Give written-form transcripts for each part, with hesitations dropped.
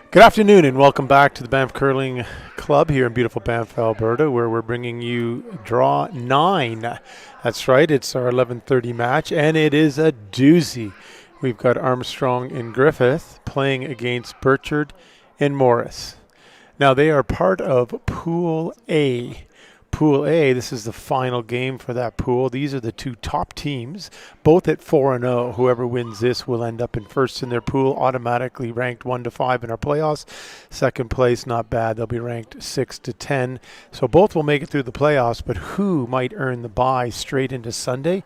Good afternoon and welcome back to the Banff Curling Club here in beautiful Banff, Alberta, where we're bringing you Draw 9. That's right, it's our 11:30 match, and it is a doozy. We've got Armstrong and Griffith playing against Birchard and Morris. Now, they are part of Pool A. Pool A, this is the final game for that pool. These are the two top teams, both at 4-0. Whoever wins this will end up in first in their pool, automatically ranked 1 to 5 in our playoffs. Second place, not bad. They'll be ranked 6 to 10. So both will make it through the playoffs, but who might earn the bye straight into Sunday?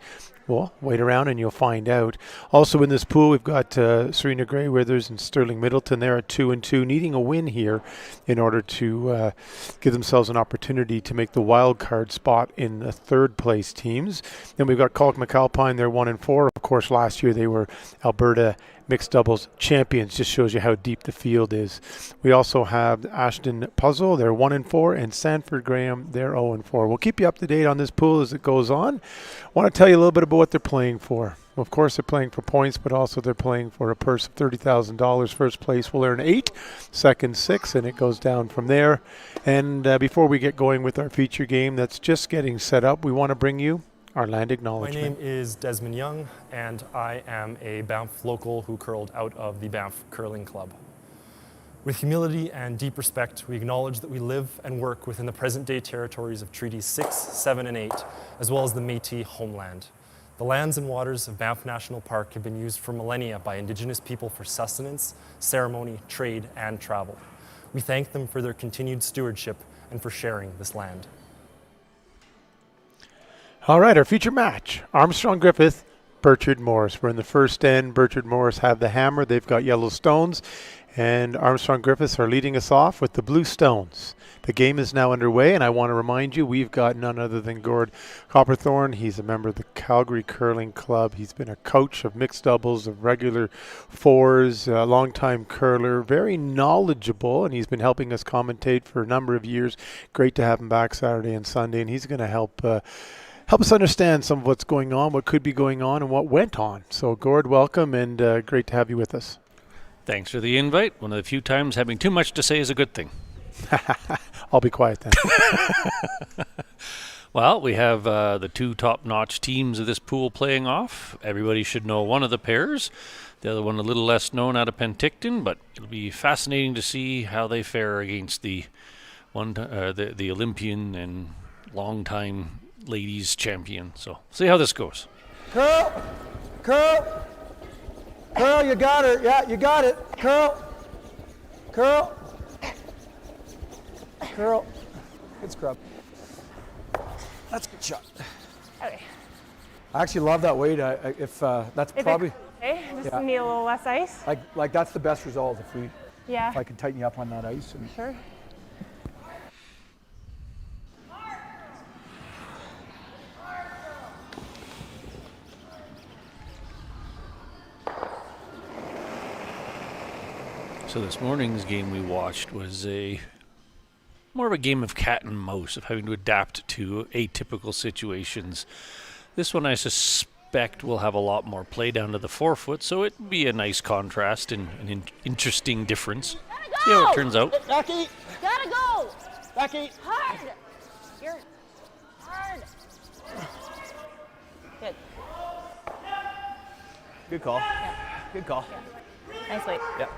Well, wait around and you'll find out. Also in this pool, we've got Serena Gray Withers and Sterling Middleton. They're at 2-2, needing a win here in order to give themselves an opportunity to make the wild card spot in the third place teams. Then we've got Qualico McAlpine. They're 1-4. Of course, last year they were Alberta Mixed Doubles champions. Just shows you how deep the field is. We also have Ashton Puzzle. They're 1-4, and Sanford Graham. They're 0-4. We'll keep you up to date on this pool as it goes on. I want to tell you a little bit about what they're playing for. Well, of course, they're playing for points, but also they're playing for a purse of $30,000. First place will earn 8, second 6, and it goes down from there. And before we get going with our feature game that's just getting set up, we want to bring you our land acknowledgement. My name is Desmond Young, and I am a Banff local who curled out of the Banff Curling Club. With humility and deep respect, we acknowledge that we live and work within the present-day territories of Treaties 6, 7, and 8, as well as the Métis homeland. The lands and waters of Banff National Park have been used for millennia by Indigenous people for sustenance, ceremony, trade, and travel. We thank them for their continued stewardship and for sharing this land. All right, our feature match, Armstrong Griffith, Birchard Morris. We're in the first end. Birchard Morris have the hammer. They've got yellow stones. And Armstrong Griffiths are leading us off with the blue stones. The game is now underway, and I want to remind you, we've got none other than Gord Copperthorne. He's a member of the Calgary Curling Club. He's been a coach of mixed doubles, of regular fours, a longtime curler, very knowledgeable, and he's been helping us commentate for a number of years. Great to have him back Saturday and Sunday, and he's going to help us understand some of what's going on, what could be going on, and what went on. So, Gord, welcome, and great to have you with us. Thanks for the invite. One of the few times having too much to say is a good thing. I'll be quiet then. Well, we have the two top-notch teams of this pool playing off. Everybody should know one of the pairs. The other one a little less known out of Penticton, but it'll be fascinating to see how they fare against the Olympian and longtime ladies champion. So, see how this goes. Curl, you got her. Yeah, you got it. Curl. Good scrub. That's a good shot. Okay. I actually love that weight. That's probably Okay, just need a little less ice. like that's the best result if Yeah. I can tighten you up on that ice. And Sure. So this morning's game we watched was more of a game of cat and mouse, of having to adapt to atypical situations. This one I suspect will have a lot more play down to the forefoot, so it'd be a nice contrast and an interesting difference. See how it turns out. Becky, Gotta go! Becky. Hard! You're hard. Good. Good call. Yeah. Good call. Nice weight. Yeah.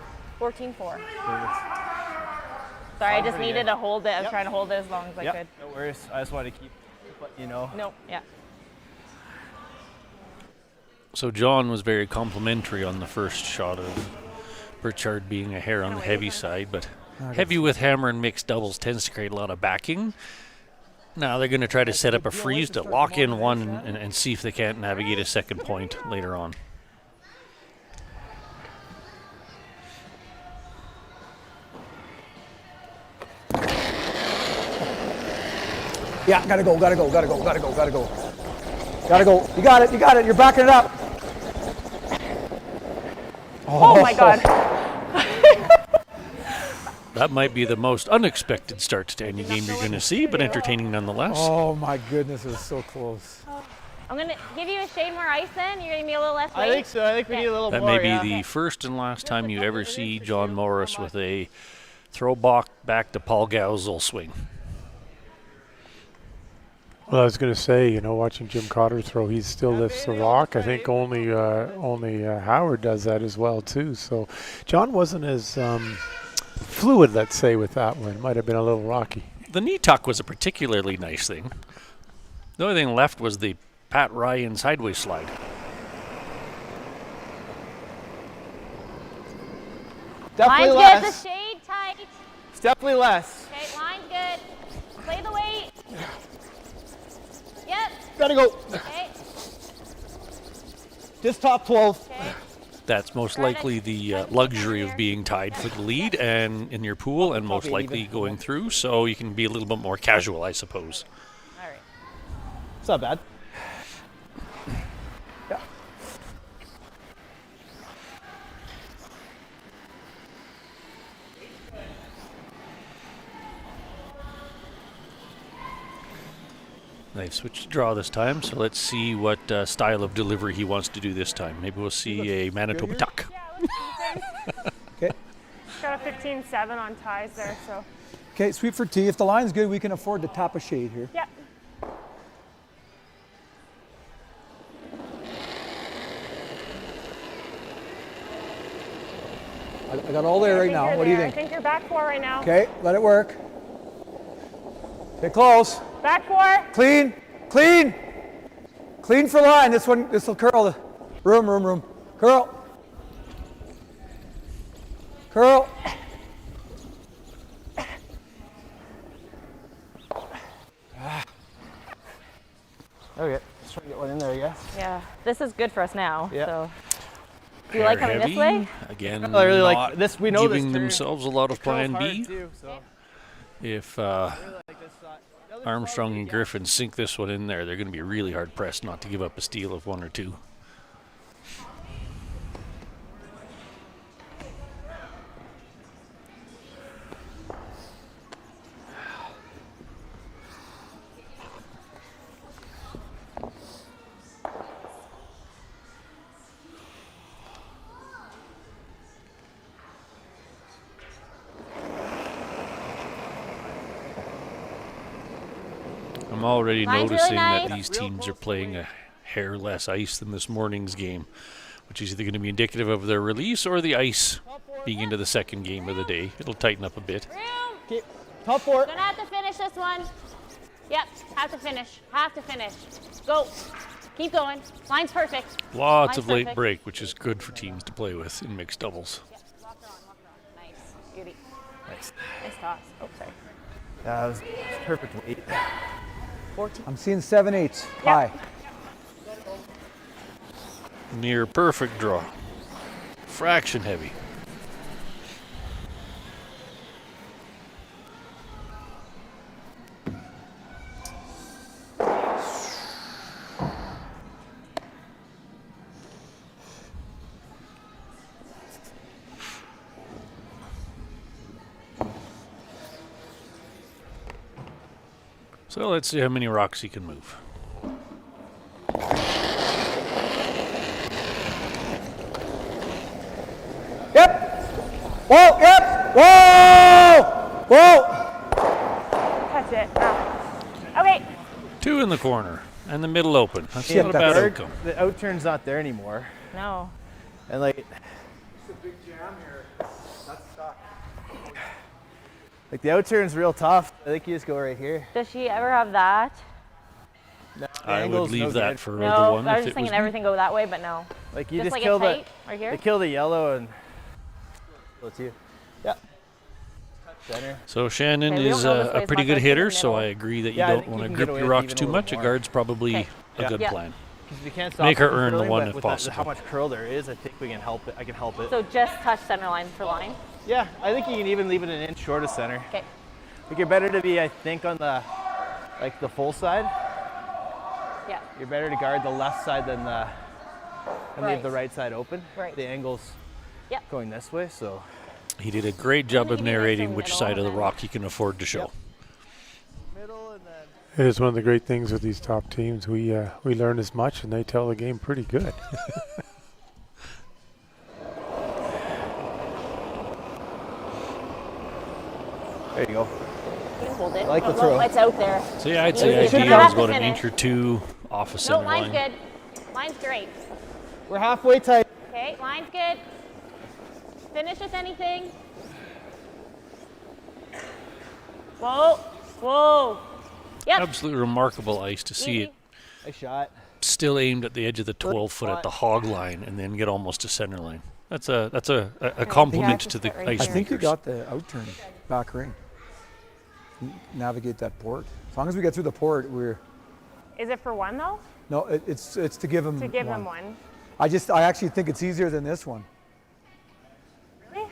14-4. Sorry, I just needed to hold it. I was trying to hold it as long as I could. No worries. I just wanted to keep letting you know. Nope, yeah. So John was very complimentary on the first shot of Birchard being a hair on the heavy side, but heavy with hammer and mixed doubles tends to create a lot of backing. Now they're going to try to set up a freeze to lock in one and see if they can't navigate a second point later on. Yeah, gotta go. You got it. You're backing it up. Oh my God. That might be the most unexpected start to any game you're going to see, but entertaining nonetheless. Oh my goodness, it was so close. I'm gonna give you a shade more ice then. You're gonna be a little less weight. I think so. I think we need a little That more. may be the first and last time you ever see John Morris with a throw back to Paul Gausel swing. Well, I was going to say, you know, watching Jim Cotter throw, he still lifts the rock. I think only Howard does that as well too. So John wasn't as fluid, let's say, with that one. Might have been a little rocky. The knee tuck was a particularly nice thing. The only thing left was the Pat Ryan sideways slide. Definitely Line's less. good. The shade tight. It's definitely less. Okay, line's good. Play the weight. Yep. Gotta go. Okay. Just top 12. Okay. That's most likely the luxury of being tied for the lead and in your pool and most likely going through, so you can be a little bit more casual, I suppose. All right. It's not bad. Yeah. They've switched to draw this time, so let's see what style of delivery he wants to do this time. Maybe we'll see a Manitoba tuck. Okay. Got a 15-7 on ties there, so. Okay, sweep for tee. If the line's good, we can afford to tap a shade here. Yeah. I got all there right now. What do you I think? think you're back 4 right now. Okay, let it work. Get close. Back 4. Clean, clean, clean for line. This will curl. The room. Curl. Curl. Okay. Let's try to get one in there, I guess. Yeah. This is good for us now. Yeah. So. Do you like coming this way? Again, I really like not this. We know this giving turn. themselves a lot of plan B. Too, so. If I really like this shot. The other Armstrong shot, and yeah. Griffin sink this one in there, they're going to be really hard pressed not to give up a steal of 1 or 2. I'm already Line's really noticing nice. that these teams are playing a hair less ice than this morning's game, which is either going to be indicative of their release or the ice being into the second game of the day. It'll tighten up a bit. Room. Okay. Top 4. Gonna have to finish this one. Yep. Have to finish. Have to finish. Go. Keep going. Line's perfect. Lots Line's of late perfect. break, which is good for teams to play with in mixed doubles. Yep. Walk her on. Nice. Beauty. Nice. Nice toss. Oh, sorry. That was perfect weight. 14. I'm seeing 7/8 high. Near perfect draw. Fraction heavy. So let's see how many rocks he can move. Yep. Whoa, yep. Whoa. Whoa. Touch it. Ah. Okay. 2 in the corner and the middle open. That's Shit, not a bad that's- outcome. The out turn's not there anymore. No. And like, It's a big jam here. That's stuck. like the out turn's real tough. I think you just go right here. Does she ever have that? No, the I would angle's leave no that good. for No. the one I was if just it thinking was me. everything go that way, but no. Like you Just just like kill it the tight right here. they kill the yellow and it's you. Yeah. Center. So Shannon Okay, we don't is go this way a as pretty much good as hitter, the so middle. I agree that you Yeah, I don't think want you to can grip get away your with rocks even too a much. little A more. guard's probably Okay. a Yeah. good Yeah. plan. Because we can't stop Make her it from earn the curling, one but if with possible. how much curl there is, I think we can help it. I can help it. So just touch center line for line. Yeah, I think you can even leave it an inch short of center. Okay. Like you're better to be, I think, on the the full side. Yeah. You're better to guard the left side than the and leave Right. the right side open. Right. The angle's Yep. going this way, so He did a great job think of he did it in narrating the which middle side of the and then- rock he can afford to show. Yep. Middle and then. It is one of the great things with these top teams. We learn as much, and they tell the game pretty good. There you go. You can hold it. I like the Well, throw. it's out there. So yeah, I'd You say should ideal have is to about an finish. inch or two off a No, center line's line. good. Line's great. We're halfway tight. Okay, line's good. Finish with anything. Whoa, whoa. Yep. Absolutely remarkable ice to see Easy. it Nice shot. still aimed at the edge of the 12 foot at the hog line and then get almost to center line. That's a compliment can to the sit right ice here. I think you makers. got the outturn back ring. Navigate that port. As long as we get through the port, we're Is it for one though? no. It's to give him To give him one. I actually think it's easier than this one. Really?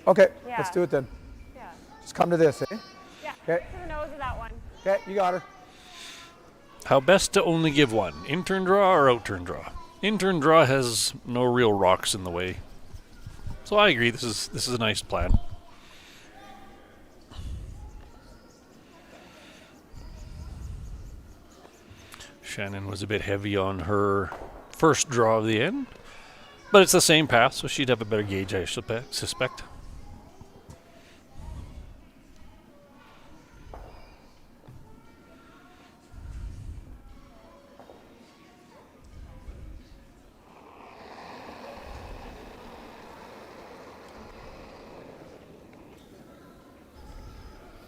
Okay, Yeah. let's do it then. Yeah. Just come to this, eh? Yeah. Okay. To the nose of that one. Okay, you got her. How best to only give one, in-turn draw or out-turn draw? In-turn draw has no real rocks in the way. So I agree, this is a nice plan. Shannon was a bit heavy on her first draw of the end, but it's the same path, so she'd have a better gauge, I suspect.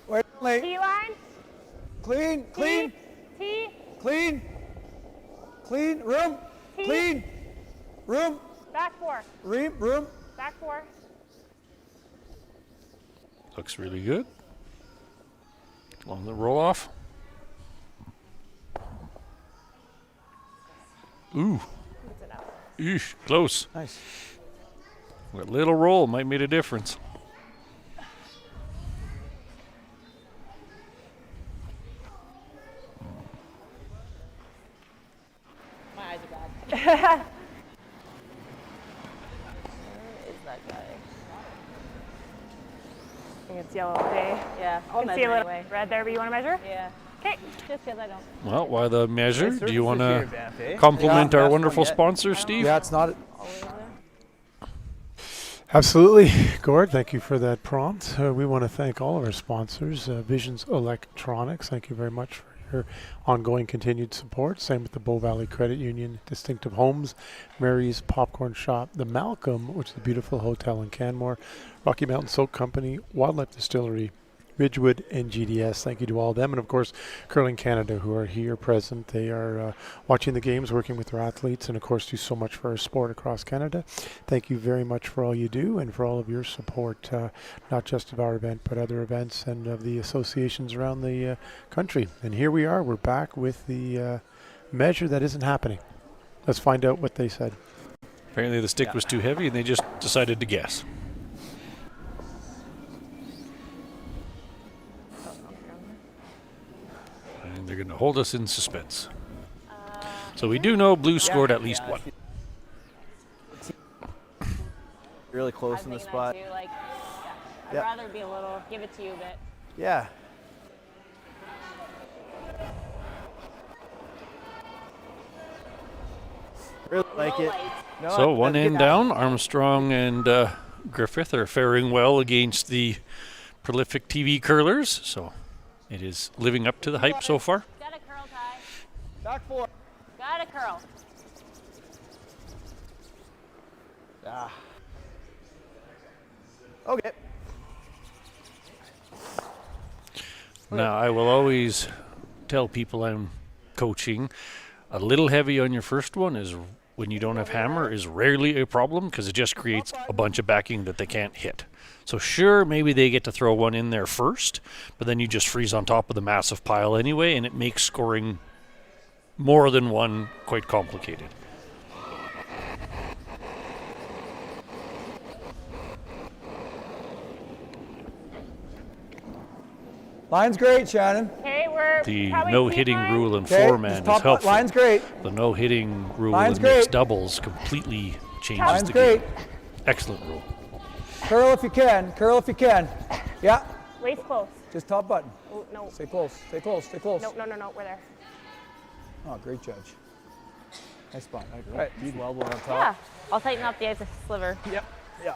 Wait, late. T line. Clean, clean, T. clean, clean. Room, T. clean. Room, Back four. room. Back four. Looks really good. Along the roll off. Ooh. Eesh, close. Nice. That little roll might make a difference. My eyes are bad. Where is that guy? I think it's yellow. Okay. Yeah, I'll I can measure see a little anyway. red there, but you want to measure? Yeah, Okay. just because I don't. Well, why the measure? Do you want to to compliment Yeah, our best wonderful one yet. sponsor, Steve? Yeah, it's not. Always there. Absolutely, Gord. Thank you for that prompt. We want to thank all of our sponsors, Visions Electronics. Thank you very much for your ongoing continued support. Same with the Bow Valley Credit Union, Distinctive Homes, Mary's Popcorn Shop, the Malcolm, which is a beautiful hotel in Canmore, Rocky Mountain Soap Company, Wildlife Distillery, Ridgewood, and GDS. Thank you to all of them. And of course, Curling Canada, who are here present. They are watching the games, working with their athletes, and of course do so much for our sport across Canada. Thank you very much for all you do and for all of your support, not just of our event, but other events and of the associations around the country. And here we are. We're back with the measure that isn't happening. Let's find out what they said. Apparently the stick was too heavy and they just decided to guess. And they're going to hold us in suspense. So we do know blue scored at least one. Really I close was in the thinking spot. that too. Like, I'd Yeah. rather be a little. Give it to you, but Yeah. Really like low it. lights. No, So one that's end good. down. Armstrong and Griffith are faring well against the prolific TV curlers. So it is living up to the hype so far. Got a curl, Ty. Back four. Got a curl. Ah. Okay. Now, I will always tell people I'm coaching, a little heavy on your first one is when you don't have hammer is rarely a problem because it just creates a bunch of backing that they can't hit. So sure, maybe they get to throw one in there first, but then you just freeze on top of the massive pile anyway, and it makes scoring more than one quite complicated. Line's great, Shannon. Okay, we're The probably no-hitting T-line. rule in Okay, four-man just is top helpful. line's great. The no-hitting rule Line's in mixed great. doubles completely changes Line's the great. game. Excellent rule. Curl if you can. Curl if you can. Yeah. Waist close. Just top button. Oh, no. Stay close. Stay close. Stay close. No, no, no, no. We're there. Oh, great judge. Nice spot. All Right. right. Deep elbow on top. Yeah. I'll tighten up the ice a sliver. Yep. Yeah.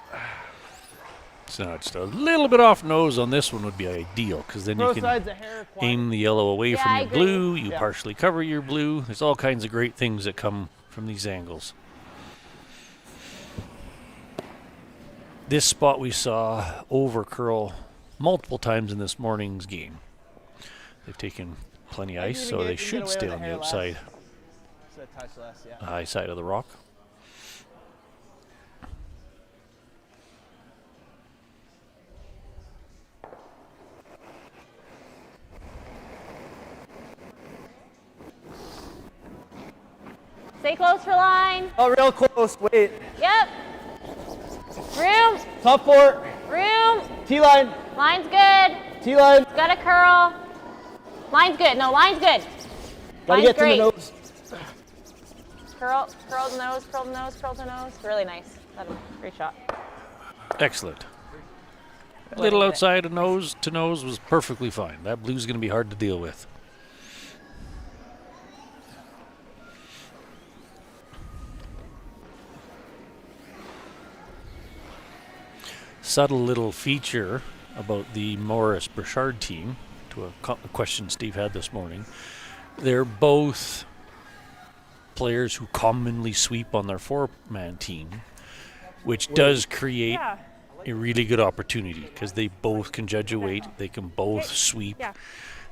So now just a little bit off nose on this one would be ideal, because then you Both can sides a hair quad. aim the yellow away Yeah, from I your agree. blue. You Yeah. partially cover your blue. There's all kinds of great things that come from these angles. This spot we saw over curl multiple times in this morning's game. They've taken plenty of You ice, can so get- they you can should get stay away with on a the hair less. outside, Just a touch less, yeah. high side of the rock. Stay close for line. Oh, real close. Wait. Yep. Room. Top four. Room. T-line. Line's good. T-line. Got a curl. Line's good. No, line's good. Gotta Line's get great. to the nose. Curl the nose, curl the nose, curl the nose. Really nice. Great shot. Excellent. A little outside of nose to nose was perfectly fine. That blue's going to be hard to deal with. Subtle little feature about the Morris Birchard team, to a question Steve had this morning. They're both players who commonly sweep on their four-man team, which does create Yeah. a really good opportunity because they both can judge a weight, they can both sweep. Yeah.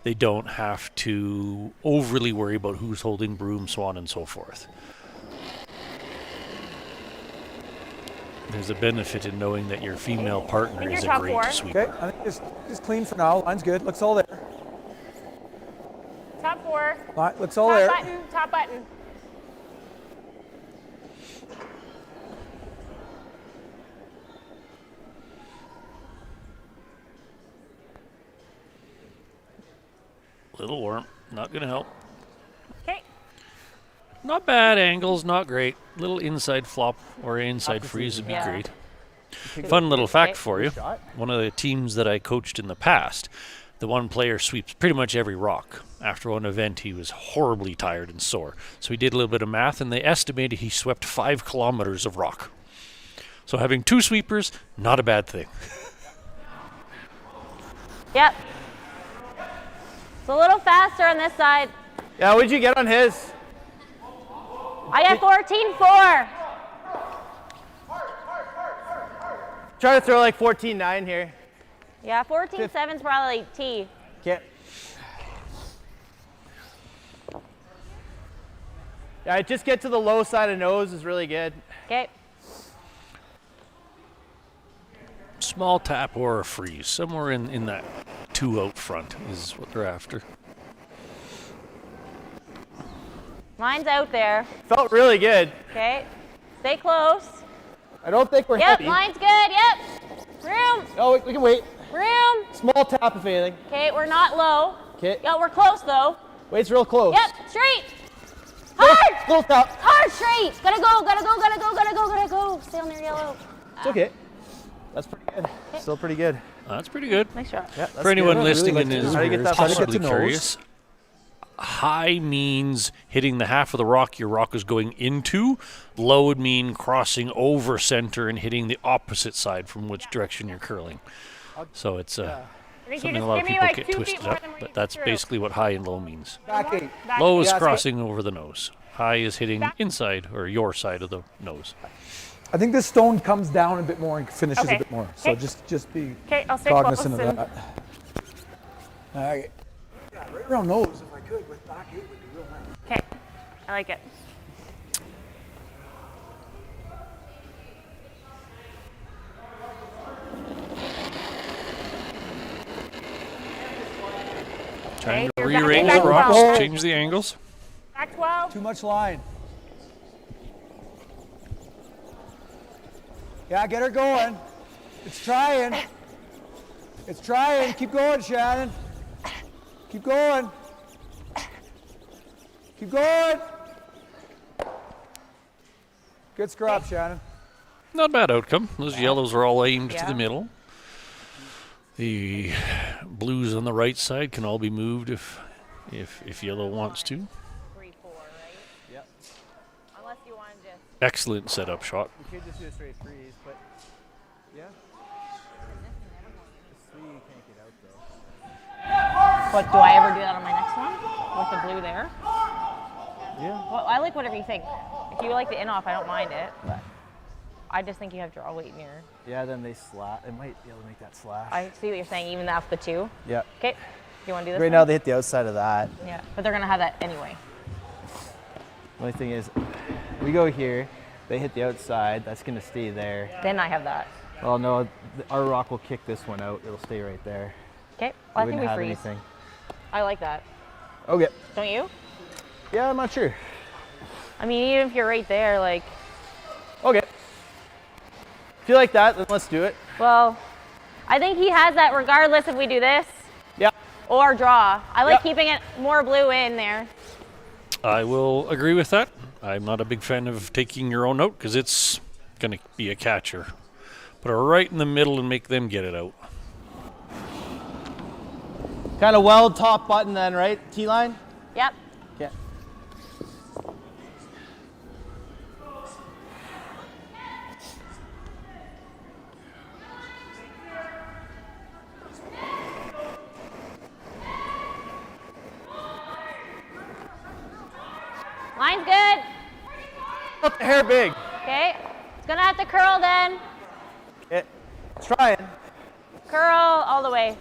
They don't have to overly worry about who's holding broom, so on and so forth. There's a benefit in knowing that your female partner think is you're a top great four. sweeper. Okay. I think just clean for now. Line's good. Looks all there. Top four. Line, looks all Top there. button. Top button. Little warm, not going to help. Okay. Not bad angles, not great. Little inside flop or inside freeze would be Yeah. great. Fun little fact Okay. for you. One of the teams that I coached in the past, the one player sweeps pretty much every rock. After one event, he was horribly tired and sore. So he did a little bit of math, and they estimated he swept 5 kilometers of rock. So having two sweepers, not a bad thing. Yep. It's a little faster on this side. Yeah, what'd you get on his? I got 14-4. Try to throw like 14-9 here. Yeah, 14-7 is probably T. Okay. Yeah, just get to the low side of nose is really good. Okay. Small tap or a freeze, somewhere in that 2 out front is what they're after. Line's out there. Felt really good. Okay. Stay close. I don't think we're Yep, heavy. line's good. Yep. Room. Oh, we can wait. Room. Small tap if anything. Okay, we're not low. Okay. Yeah, we're close though. Wait's real close. Yep, straight. Hard. Little tap. Hard, straight. Gotta go, gotta go, gotta go, gotta go, gotta go. Stay on there, yellow. It's okay. That's pretty good. Still pretty good. That's pretty good. Nice shot. Yeah, For anyone listening really in like is How do you get that possibly to nose? curious, high means hitting the half of the rock your rock is going into. Low would mean crossing over center and hitting the opposite side from which direction you're curling. So it's I think you something just a lot give of me people like get 2 feet twisted more up, than where but you that's threw. basically what high and low means. Back 8. Back Low is Yeah, so- crossing over the nose. High is hitting inside or your side of the nose. I think this stone comes down a bit more and finishes Okay. a bit more. So Okay. just be Okay, I'll stay close. cognizant of And that. Yeah, right around nose if I could with back 8 would be real nice. okay, I like it. Trying to you're rearrange back the to rocks, 12. change the angles. Back 12. Too much line. Yeah, get her going. It's trying. It's trying. Keep going, Shannon. Keep going. Keep going. Good scrub, Shannon. Not a bad outcome. Those yellows are all aimed to Yeah. the middle. The blues on the right side can all be moved if yellow wants to. 3-4, right? Yep. Unless you want to just. Excellent setup shot. You could just do a straight freeze, but yeah. The three you can't get out though. But do I ever do that on my next one with the blue there? Yeah. Well, I like whatever you think. If you like the in-off, I don't mind it. But I just think you have draw weight near. Yeah, then they slash. It might be able to make that slash. I see what you're saying, even off the 2. Yeah. Okay. You want to do this Right one? now they hit the outside of that. Yeah, but they're going to have that anyway. The only thing is, we go here, they hit the outside, that's going to stay there. Then I have that. Well, no, our rock will kick this one out. It'll stay right there. Okay. Well, I think wouldn't we have freeze. anything. I like that. Okay. Don't you? Yeah, I'm not sure. I mean, even if you're right there, like, Okay. If you like that, then let's do it. well, I think he has that regardless if we do this Yeah. or draw. I like Yep. keeping it more blue in there. I will agree with that. I'm not a big fan of taking your own out because it's going to be a catcher. Put it right in the middle and make them get it out. Kind of weld top button then, right? T-line? Yep. Okay. Line's good. Put the hair big. Okay. It's going to have to curl then. Okay. Trying. Curl all the way.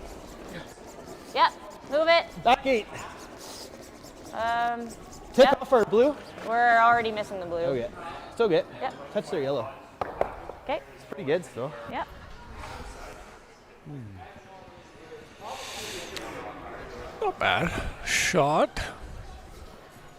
Yep. Move it. Back 8. Tip Yep. off our blue? We're already missing the blue. Okay. Still good. Yep. Touch their yellow. Okay. It's pretty good still. Yep. Not bad. Shot.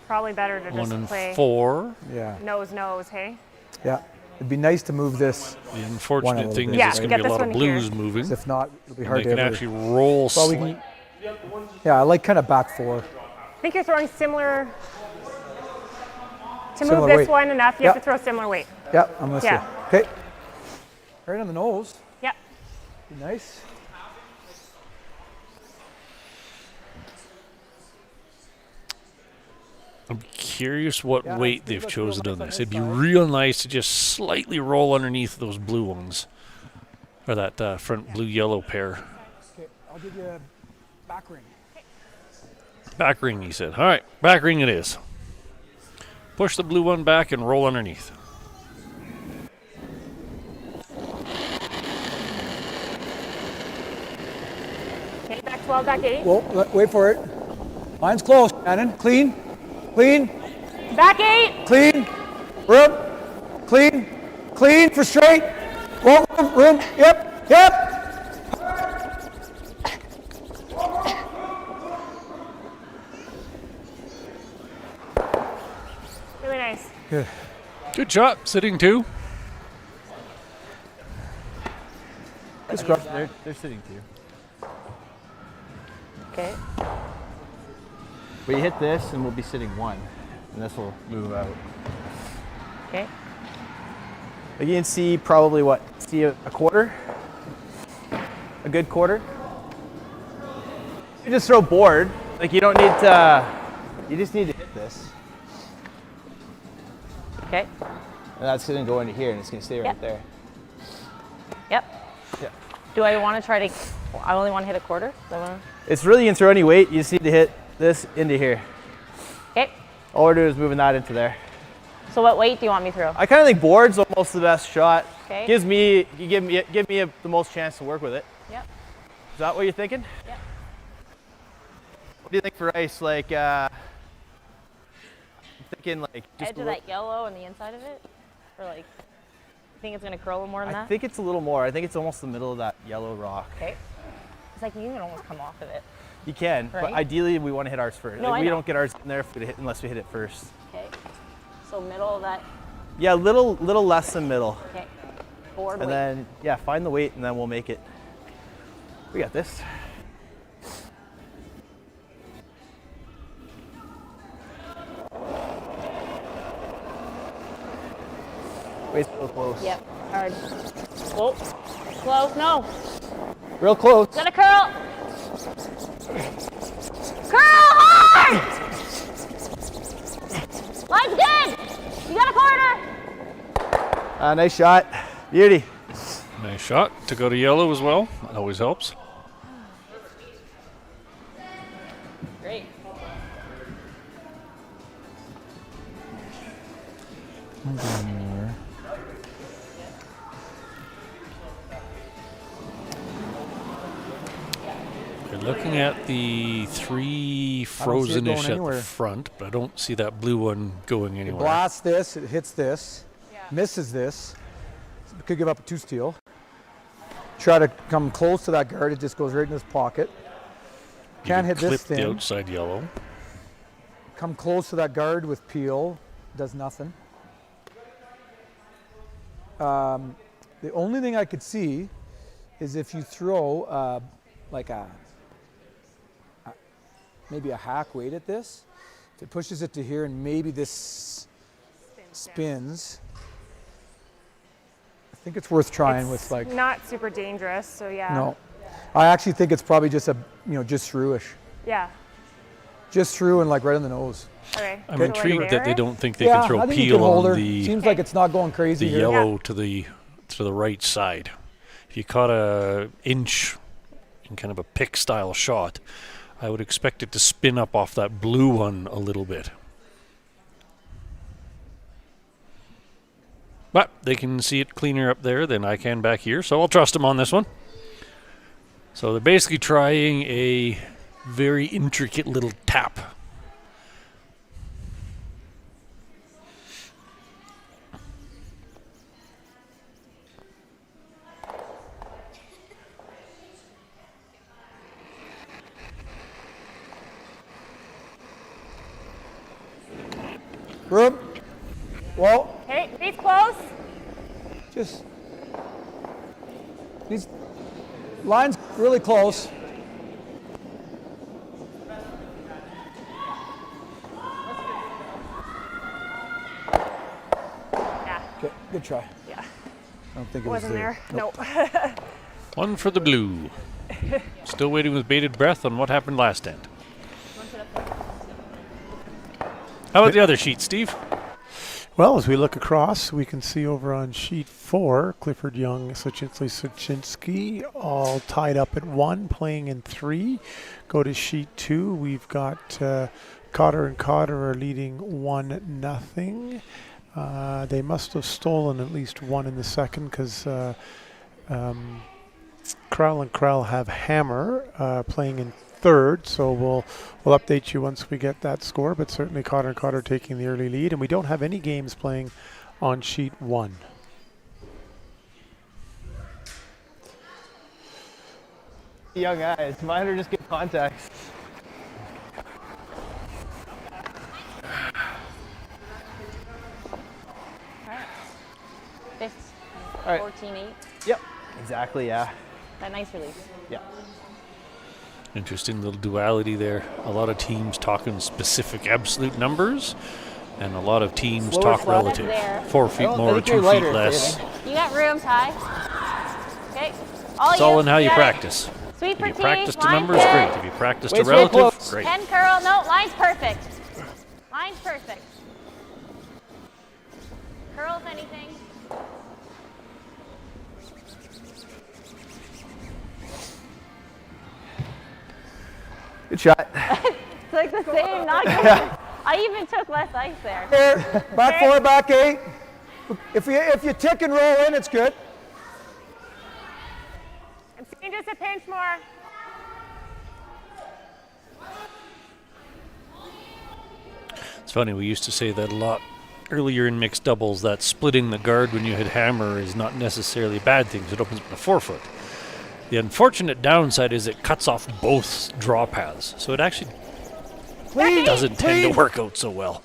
Probably better to 1 just and play 4. Yeah. nose, hey? Yeah. It'd be nice to move this. The unfortunate little thing bit. is Yeah, it's going get to be a this lot of one here. blues moving. 'Cause if not, it'll be And hard they to can ever. actually roll Well, we slightly. can, yeah, I like kind of back 4. I think you're throwing similar. To Similar move this weight. one enough, you have to Yep. throw similar weight. Yeah, I'm with Yeah. you. Okay. Right on the nose. Yep. Be nice. I'm curious what Yeah, weight let's they've roll chosen nice on on this. this It'd be side. real nice to just slightly roll underneath those blue ones. Or that front blue-yellow pair. Okay, I'll give you a back ring. Back ring, he said. All right, back ring it is. Push the blue one back and roll underneath. Okay, back 12, back 8. Whoa, wait for it. Line's close, Shannon. Clean, clean, Back 8. clean. Room, clean, clean for straight. Whoa, room, yep, yep. Really nice. Good. Good shot, sitting 2. Good scrub. They're sitting too. Okay. We hit this and we'll be sitting 1. And this will move out. Okay. Like you can see probably what? See a quarter? A good quarter? You just throw board. Like you don't need to, you just need to hit this. Okay. And that's gonna go into here and it's gonna stay right Yep. there. Yep. Yeah. Do I want to try to? I only want to hit a quarter. Is that what I'm- It's really, you can throw any weight, you just need to hit this into here. Okay. All we're doing is moving that into there. So what weight do you want me to throw? I kind of think board's almost the best shot. Okay. Give me the most chance to work with it. Yep. Is that what you're thinking? Yep. What do you think for ice? Like, I'm thinking like just Edge of that yellow and the inside of it, or like, you think it's gonna curl a little more than I that? think it's a little more. I think it's almost the middle of that yellow rock. Okay. It's like you can almost come off of it. You can, but Right. ideally we want to hit ours first. No, Like, I we know. don't get ours in there if we hit, unless we hit it first. Okay. So middle of that. Yeah, little less than middle. Okay. Board And weight. then, yeah, find the weight and then we'll make it. We got this. Weight's real close. Yep. Hard. Whoa. Close. No. Real close. Gotta curl. Curl hard! Line's good! You got a quarter! Nice shot. Beauty. Nice shot to go to yellow as well. That always helps. Great. We're looking at the three frozenish at anywhere. the front, but I don't see that blue one going anywhere. Blasts this, it hits this, misses this. Could give up a 2-steal. Try to come close to that guard, it just goes right in his pocket. You Can't can hit this clip the thing. outside yellow. Come close to that guard with peel, does nothing. The only thing I could see is if you throw like maybe a hack weight at this, if it pushes it to here and maybe this spins. I think it's worth trying with like. Not super dangerous, so yeah. No, I actually think it's probably just just through-ish, Yeah. just through and like right in the nose. Okay. I'm so intrigued like that they there? don't think they Yeah, can throw I think you peel can hold on her. the Seems like it's not going crazy here. yellow to the right side. If you caught a inch in kind of a pick style shot, I would expect it to spin up off that blue one a little bit. But they can see it cleaner up there than I can back here, so I'll trust them on this one. So they're basically trying a very intricate little tap. Group. Well, Okay, he's close. just these lines really close. Yeah. Okay, good try. Yeah. I don't think it Wasn't was there? Nope. Nope. One for the blue. Still waiting with bated breath on what happened last end. How about the other sheet, Steve? Well, as we look across, we can see over on sheet 4, Clifford Young, Sochinsky, all tied up at 1, playing in 3. Go to sheet 2, we've got Cotter and Cotter are leading 1-0. They must have stolen at least one in the second because Krell and Krell have Hammer playing in 3rd, so we'll update you once we get that score, but certainly Cotter and Cotter taking the early lead, and we don't have any games playing on sheet 1. Young guys, mine are just good contacts. Fifth, All right. 14-8. Yep. Exactly, yeah. That nice release. Yeah. Interesting little duality there. A lot of teams talking specific absolute numbers, and a lot of teams Slower talk slap. relative. There. 4 feet I more, think 2 you're feet lighter, less. David. You got room, Ty. Okay. It's all in how you got it. practice. Sweet If for you T, practice to line's numbers, good. great. If you practice to Wait, stay relative, close. great. 10 curl, no, line's perfect. Line's perfect. Curl if anything. Good shot. It's like the same, not good. I even took less ice there. Here, back 4, back 8. If you tick and roll in, it's good. I'm seeing just a pinch more. It's funny, we used to say that a lot earlier in mixed doubles, that splitting the guard when you hit hammer is not necessarily a bad thing, 'cause it opens up the forefoot. The unfortunate downside is it cuts off both draw paths, so it actually doesn't tend to work out so well.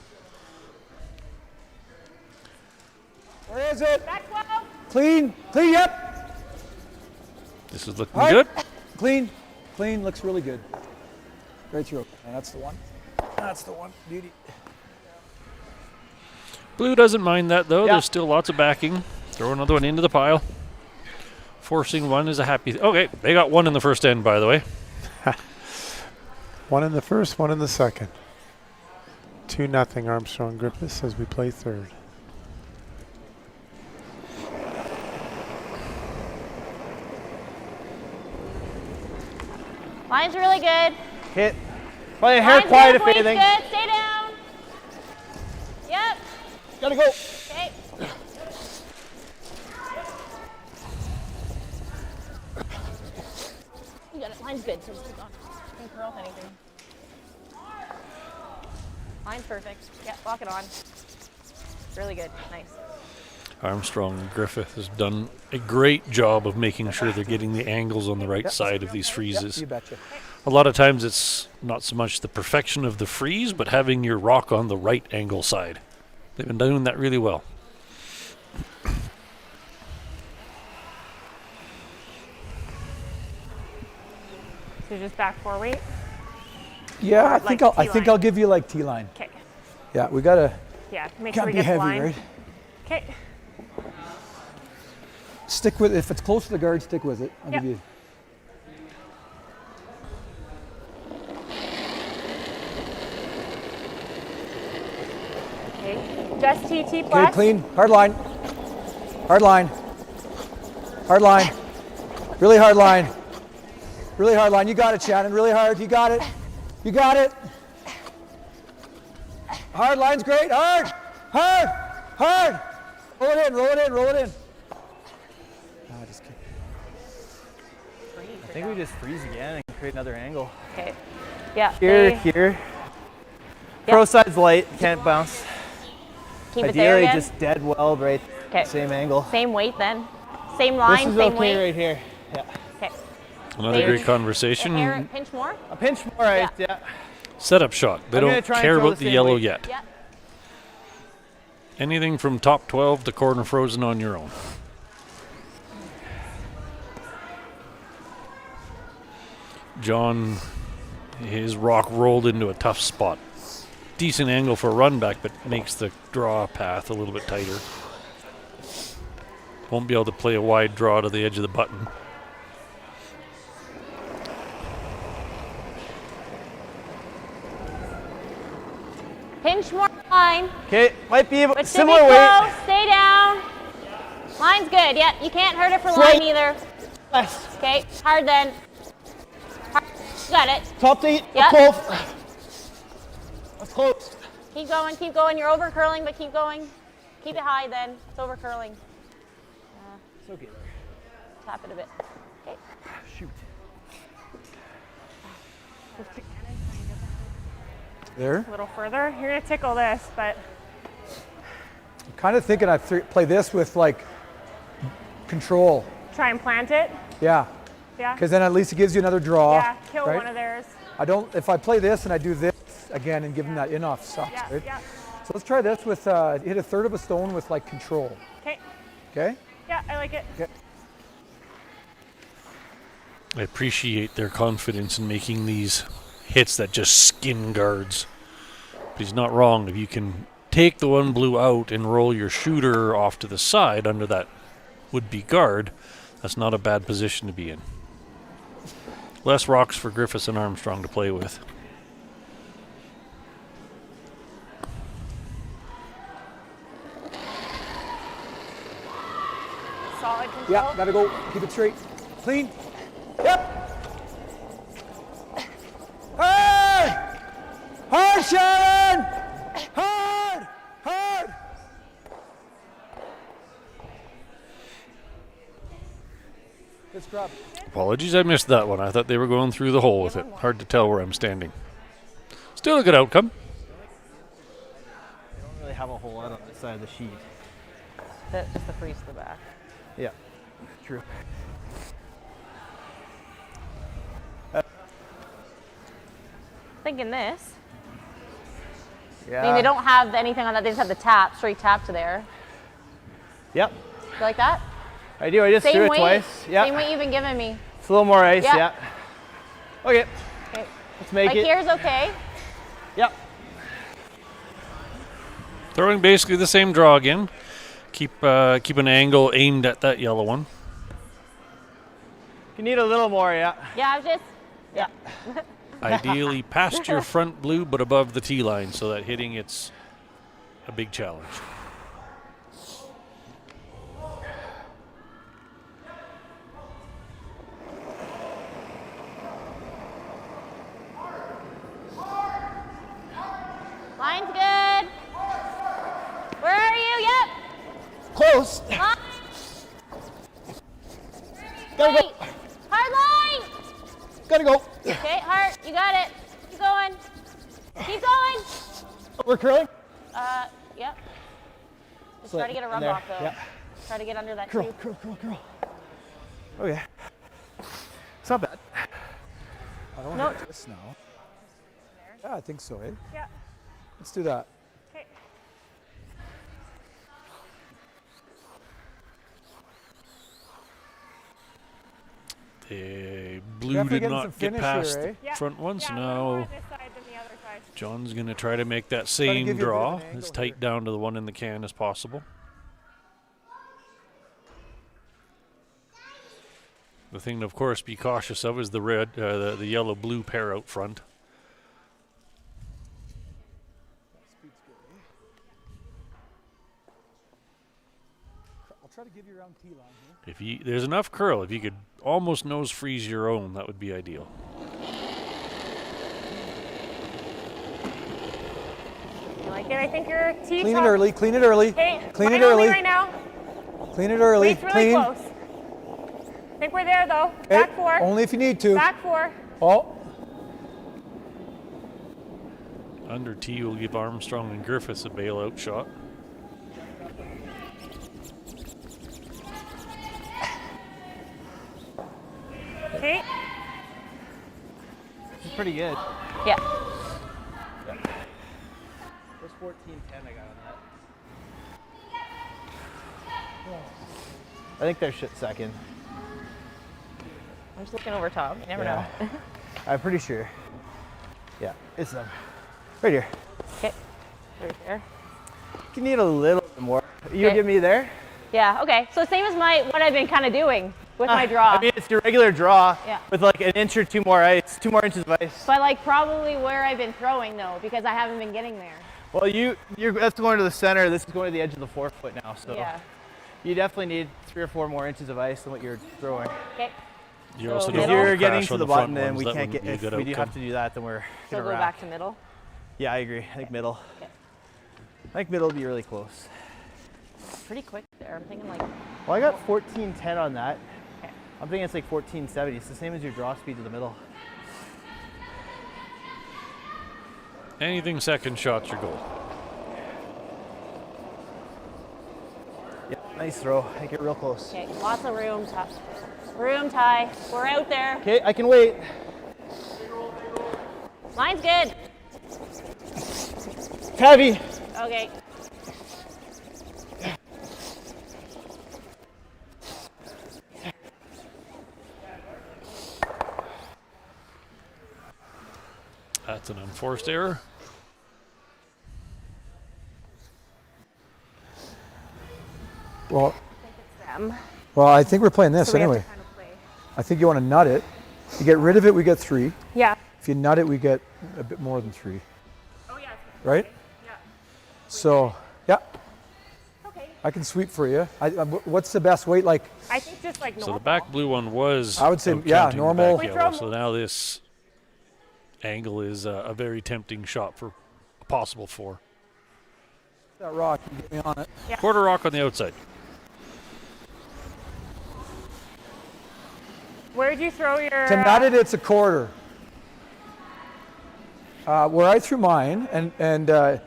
Where is it? Back 12. Clean, clean, yep. This is looking All right. good. Clean, clean, looks really good. Right through. And that's the one. That's the one. Beauty. Blue doesn't mind that, though. Yeah. There's still lots of backing. Throw another one into the pile. Forcing one is a happy... Okay, they got one in the first end, by the way. One in the first, one in the second. 2-0 Armstrong Griffiths as we play third. Line's really good. Hit. Probably a hair Line's quiet good, if weight's anything. good. Stay down. Yep. Gotta go. Okay. You got it. Line's good. So just keep on. Don't curl anything. Line's perfect. Yeah, lock it on. Really good. Nice. Armstrong and Griffith has done a great job of making sure they're getting the angles on the right side of these freezes. You betcha. A lot of times it's not so much the perfection of the freeze, but having your rock on the right angle side. They've been doing that really well. So just back 4 weight. Yeah, Or I think like I think T-line. I'll give you like T-line. Okay. Yeah, we gotta Yeah, make sure can't we be get the heavy, line. right? Okay. Stick with it. If it's close to the guard, stick with it. I'll Yep. give you. Okay. Just TT Okay, plus. clean. Hard line. Hard line. Hard line. Really hard line. Really hard line. You got it, Shannon. Really hard. You got it. You got it. Hard line's great. Hard. Hard. Hard. Roll it in. Roll it in. Roll it in. No, just kidding. I think we just freeze again and create another angle. Okay. Yeah. Here, stay- here. Yep. Pro side's light, can't bounce. Keep it there Ideally, again. just dead weld right, Okay. same angle. Same weight then. Same line, This is same okay weight. right here. Yeah. Okay. Another Stay- great conversation. Hair, pinch more. A pinch more, right? Yeah. Setup shot. They I'm gonna don't try and care throw about the the same yellow weight. yet. Yeah. Anything from top 12 to corner frozen on your own. John, his rock rolled into a tough spot. Decent angle for a run back, but makes the draw path a little bit tighter. Won't be able to play a wide draw to the edge of the button. Pinch more line. Okay, might be able, But should be similar weight. close. Stay down. Line's good. Yeah, you can't hurt it for line either. Less. Okay, hard then. Hard. You got it. Top to eight. Yep. Close. That's close. Keep going, keep going. You're over curling, but keep going. Keep it high then. It's over curling. It's okay. Tap it a bit. Okay. Shoot. There. A little further. You're gonna tickle this, but I'm kind of thinking I play this with like control. try and plant it. Yeah. Yeah. Because then at least it gives you another draw. Yeah. Kill right? one of theirs. I don't. If I play this and I do this again and give them that in off sucks. Yeah. Right? Yeah. So let's try this with hit a third of a stone with like control. Okay. Okay. Yeah, I like it. Okay. I appreciate their confidence in making these hits that just skin guards. But he's not wrong. If you can take the one blue out and roll your shooter off to the side under that would-be guard, that's not a bad position to be in. Less rocks for Griffiths and Armstrong to play with. Solid control. Yeah. Gotta go. Keep it straight. Clean. Yep. Hard. Hard, Sharon. Hard. Hard. Good scrub. Apologies, I missed that one. I thought they were going through the hole with it. Hard to tell where I'm standing. Still a good outcome. I don't really have a whole lot on this side of the sheet. Just the freeze to the back. Yeah. True. Thinking this. Yeah. I mean, they don't have anything on that. They just have the tap, straight tap to there. Yep. You like that? I do. I just threw Same it weight. twice. Yeah. Same weight you've been giving me. It's a little more ice. Yeah. Yeah. Okay. Okay. Let's make Like it. here's okay. Yep. Throwing basically the same draw again. Keep an angle aimed at that yellow one. You need a little more. Yeah. Yeah, I was just. Yeah. Ideally past your front blue, but above the tee line, so that hitting it's a big challenge. Line's good. Where are you? Yep. Close. Line. Gotta go. Wait. Hard line. Gotta go. Okay, Hart, you got it. Keep going. Keep going. We're curling. Yep. Just Slip try to get a in rub there. off though. Yeah. Try to get under that Curl, tree. curl, curl, curl. Oh yeah. It's not bad. I don't No. want to hit this now. Yeah, I think so, eh? Yeah. Let's do that. Okay. The blue Definitely did getting some not get finish past here, eh? the Yeah. front one, so Yeah, more now on this side than the other side. John's going to try to make that to same give you a bit of draw an angle as tight here. down to the one in the can as possible. The thing to, of course, be cautious of is the red, the yellow-blue pair out front. I'll try to give you around tee line here. If you there's enough curl, if you could almost nose freeze your own, that would be ideal. You like it? I think you're tee Clean it top. early, clean it early. Okay. Clean it line only early. right now. Clean it early. Wait's really Clean. close. I think we're there though. Okay, Back four. only if you need to. Back four. Oh, Under tee will give Armstrong and Griffiths a bailout shot. Okay. This is pretty good. Yeah. There's 14-10 I got on that. I think they're shit second. I'm just looking over top. You never Yeah. know. I'm pretty sure. Yeah, it's them. Right here. Okay. Right there. You need a little bit more. You Okay. give me there? Yeah. Okay. So same as what I've been kind of doing with my draw. I mean, it's your regular draw Yeah. with like an inch or two more ice, 2 more inches of ice. But like probably where I've been throwing though, because I haven't been getting there. Well, that's going to the center. This is going to the edge of the forefoot now. So Yeah. you definitely need 3 or 4 more inches of ice than what you're throwing. Okay. You So also If don't If middle? want you're to getting crash to on the front bottom, then ones. we That can't wouldn't get. be a If good we do outcome. have to do that, then we're So gonna go rack. back to middle. Yeah, I agree. I think middle. Okay. I think middle would be really close. Pretty quick there. I'm thinking like. Well, I got 14-10 on that. Okay. I'm thinking it's like 14-70. It's the same as your draw speed to the middle. Anything second shot's your goal. Yeah, nice throw. I think you're real close. Okay, lots of room. Room, Ty. We're out there. Okay, I can wait. Line's good. It's heavy. Okay. That's an unforced error. well, Them. well, I think we're playing this So we have anyway. to kind of play. I think you want to nut it. You get rid of it, we get 3. Yeah. If you nut it, we get a bit more than 3. Oh yeah. Right? Yeah. So, yeah, Okay. I can sweep for you. What's the best weight? Like, I think just like normal. So the back blue one was. I would say, out yeah, counting the normal. back We yellow. throw- So now this angle is a very tempting shot for a possible 4. that rock, you get me on it. Quarter rock on the outside. Where'd you throw your? To nut it, it's a quarter. Where I threw mine, and I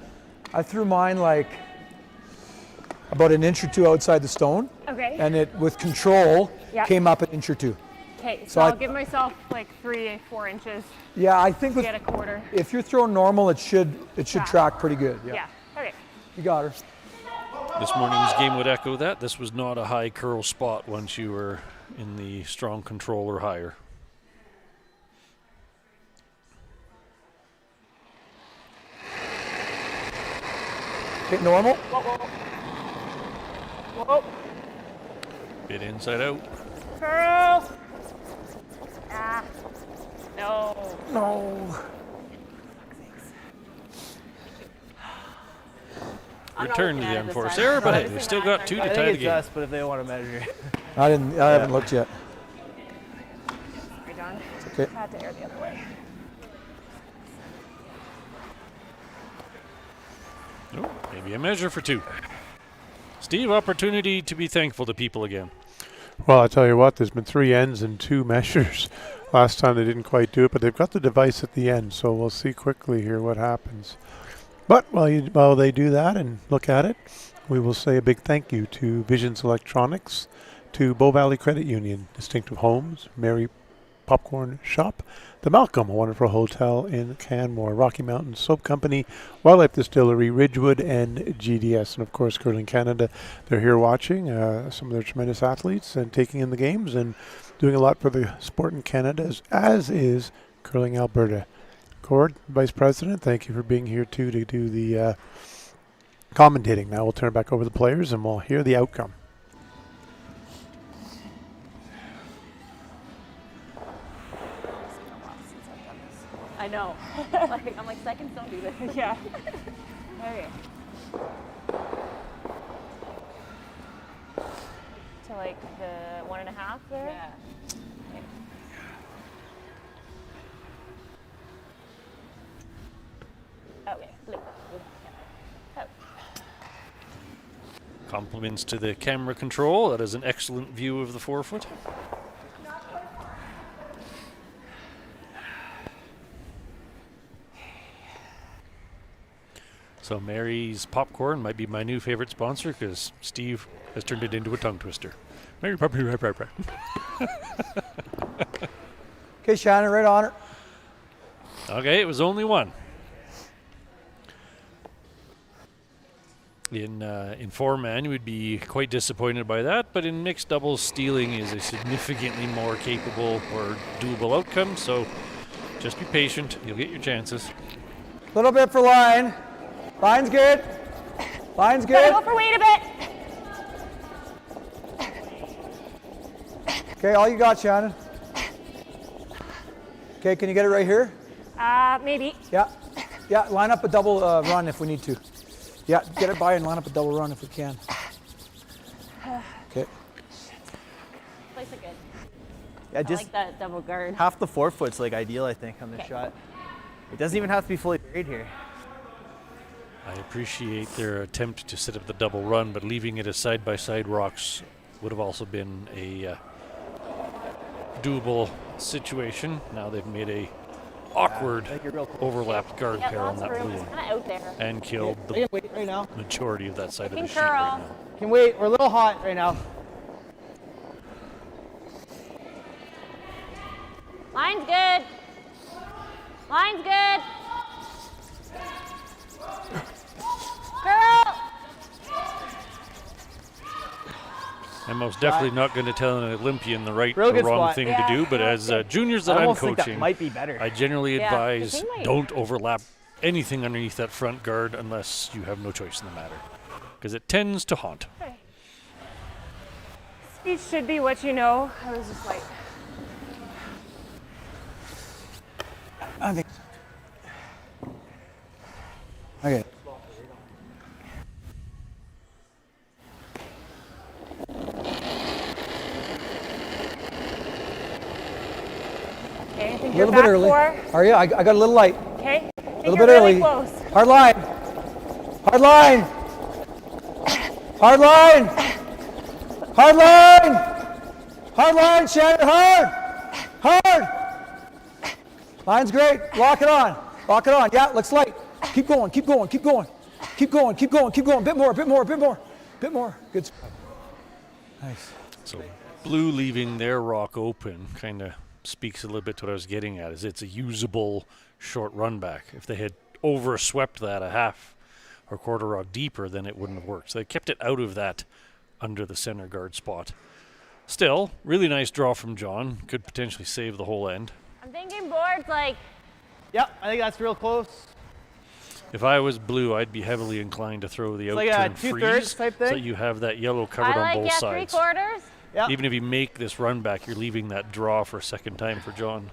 threw mine like about an inch or 2 outside the stone, Okay. and it with control Yeah. came up an inch or 2. Okay. so So I- I'll give myself like 3-4 inches Yeah, I think to with, get a quarter. if you're throwing normal, it should track pretty good. Yeah. Yeah. Okay. You got her. This morning's game would echo that. This was not a high curl spot once you were in the strong control or higher. Hit normal. Whoa. Bit inside out. Curl. Ah. No. No. Return to the unforced error, but hey, they've still got 2 to I tie think the it's game. us, but if they want to measure. I haven't looked yet. Sorry, John. Okay. I had to air the other way. Oh, maybe a measure for 2. Steve, opportunity to be thankful to people again. Well, I tell you what, there's been 3 ends and 2 measures. Last time they didn't quite do it, but they've got the device at the end, so we'll see quickly here what happens. But while they do that and look at it, we will say a big thank you to Visions Electronics, to Bow Valley Credit Union, Distinctive Homes, Mary Popcorn Shop, the Malcolm, a wonderful hotel in Canmore, Rocky Mountain Soap Company, Wildlife Distillery, Ridgewood, and GDS. And of course, Curling Canada, they're here watching some of their tremendous athletes and taking in the games and doing a lot for the sport in Canada, as is Curling Alberta. Cord, Vice President, thank you for being here too to do the commentating. Now we'll turn it back over to the players and we'll hear the outcome. I know. I'm like, seconds don't do this. Yeah. Okay. To like the 1.5 there? Yeah. Okay, blue. Oh. Compliments to the camera control. That is an excellent view of the forefoot. So Mary's Popcorn might be my new favorite sponsor because Steve has turned it into a tongue twister. Mary Popcorn. Okay, Shannon, right on her. Okay, it was only 1. In 4-man, you would be quite disappointed by that, but in mixed doubles, stealing is a significantly more capable or doable outcome, so just be patient. You'll get your chances. Little bit for line. Line's good. Line's good. Go for weight a bit. Okay, all you got, Shannon. Okay, can you get it right here? Maybe. Yeah. Yeah, line up a double run if we need to. Yeah, get it by and line up a double run if we can. Okay. Place it good. Yeah, I just like that double guard. half the forefoot's like ideal, I think, on this Okay. shot. It doesn't even have to be fully buried here. I appreciate their attempt to set up the double run, but leaving it as side-by-side rocks would have also been a doable situation. Now they've made a awkward I think you're real close. overlapped guard Yeah, pair on lots that of room. blue It's one kind of out there. and killed I the can wait right now. majority of that side of the can sheet right curl. now. Can wait. We're a little hot right now. Line's good. Line's good. Curl. I'm most definitely not going to tell an Olympian the right Real or good wrong spot. thing Yeah. to do, but as juniors that I I'm almost think that coaching, might be better. I generally Yeah, advise the thing might- don't overlap anything underneath that front guard unless you have no choice in the matter, because it tends to haunt. Speed should be what you know. I was just like, I think. Okay. okay, I think A you're little back bit early. for. Are you? I got a little light. Okay. A little bit early. Close. Hard line. Hard line. Hard line. Hard line. Hard line, Shannon. Hard. Hard. Line's great. Lock it on. Lock it on. Yeah, looks light. Keep going. Keep going. Keep going. Keep going. Keep going. Keep going. Bit more. Bit more. Bit more. Bit more. Good spot. Nice. So blue leaving their rock open kind of speaks a little bit to what I was getting at, is it's a usable short run back. If they had overswept that a half or quarter rock deeper, then it wouldn't have worked. So they kept it out of that under the center guard spot. Still, really nice draw from John. Could potentially save the whole end. I'm thinking boards like Yep, I think that's real close. If I was blue, I'd be heavily inclined to throw the It's like a outturn 2/3 freeze type so thing? that you have that yellow covered I like on both yeah, sides. 3/4. Yep. Even if you make this run back, you're leaving that draw for a second time for John.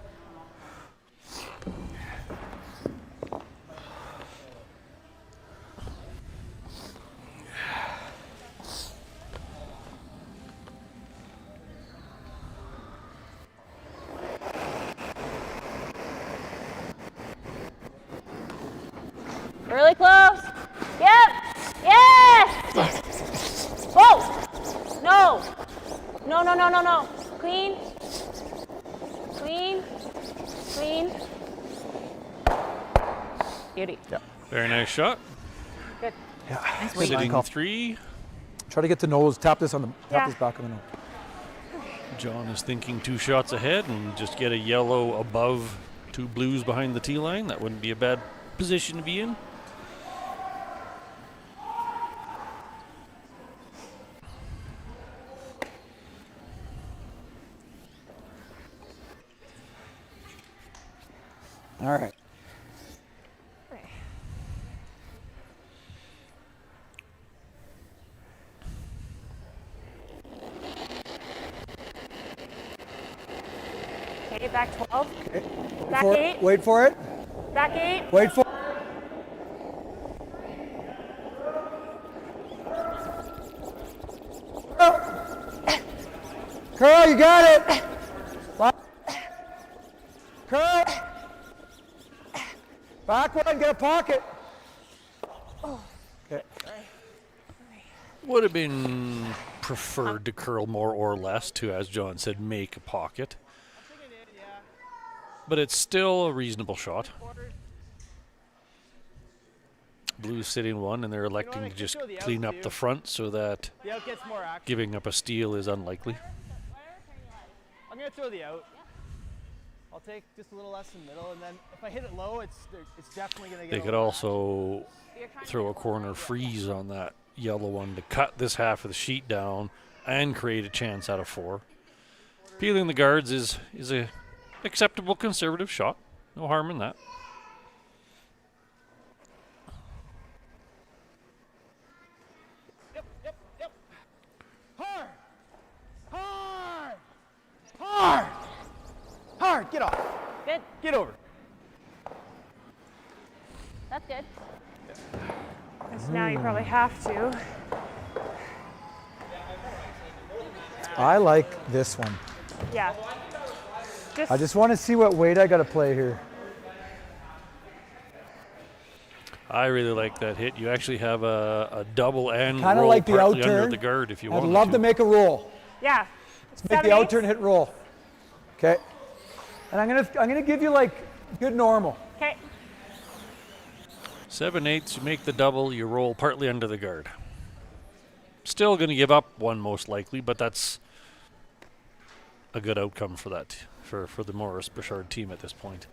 Really close. Yep. Yes. Whoa. No. No, no, no, no, no. Clean. Clean. Clean. Beauty. Yeah. Very nice shot. Good. Yeah. Sitting 3. Try to get the nose. Tap this on the tap this back of the nose. John is thinking 2 shots ahead and just get a yellow above 2 blues behind the tee line. That wouldn't be a bad position to be in. All right. Okay, back 12. Okay. Back For it. 8. Wait for it. Back 8. Wait for it. Curl, you got it. Curl. Back one, get a pocket. Okay. Would have been preferred to curl more or less to, as John said, make a pocket. But it's still a reasonable shot. Blues sitting 1, and they're electing to just clean up the front so that The out gets more action. giving up a steal is unlikely. I'm going to throw the out. I'll take just a little less in the middle, and then if I hit it low, it's definitely going to get They a could little also throw a corner freeze on that yellow one to cut this half of the sheet down and create a chance out of 4. Peeling the guards is a acceptable conservative shot. No harm in that. Yep. Hard! Hard! Hard! Hard! Get off. Good. Get over. That's good. So now you probably have to. I like this one. Yeah. I just want to see what weight I got to play here. I really like that hit. You actually have a double and Kind of roll like the partly out under turn. the guard if you I'd want love to make a roll. Yeah. Let's make the out turn hit roll. Okay. And I'm gonna give you like good normal. Okay. 7/8, you make the double, you roll partly under the guard. Still going to give up 1 most likely, but that's a good outcome for that, for the Morris Birchard team at this point.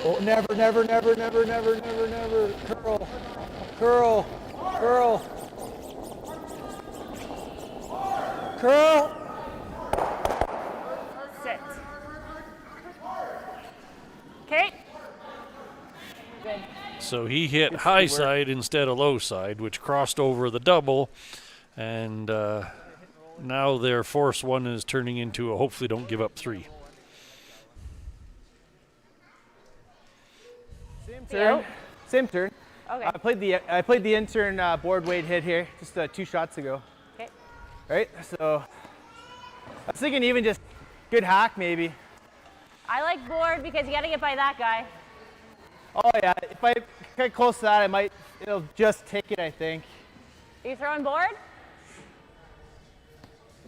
Oh, never. Curl. Sit. Okay. So he hit high side instead of low side, which crossed over the double, and now their force 1 is turning into a hopefully don't give up 3. Same turn. Okay. I played the intern board weight hit here just 2 shots ago. Okay. Right? So I was thinking even just good hack maybe. I like board because you got to get by that guy. Oh yeah, if I get close to that, it'll just take it, I think. Are you throwing board?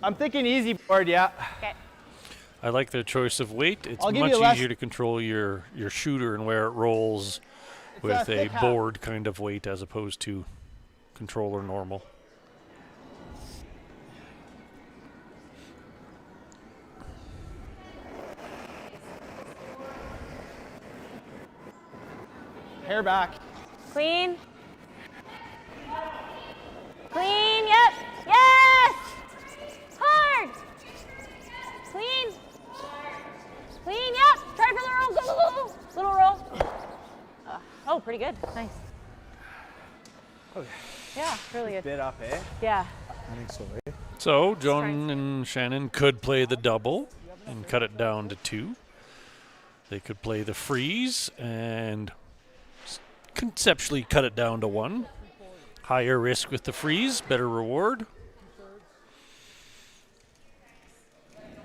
I'm thinking easy board, yeah. Okay. I like their choice of weight. It's I'll give much you less- easier to control your shooter and where it rolls with a thick half. board kind of weight as opposed to controller normal. Hair back. Clean. Clean, yep. Yes! Hard. Clean. Clean, yep. Try for the roll, go. Little roll. Oh, pretty good. Nice. Okay. Yeah, really good. Bit up, eh? Yeah. I think so, eh? So John and Shannon could play the double and cut it down to 2. They could play the freeze and conceptually cut it down to 1. Higher risk with the freeze, better reward.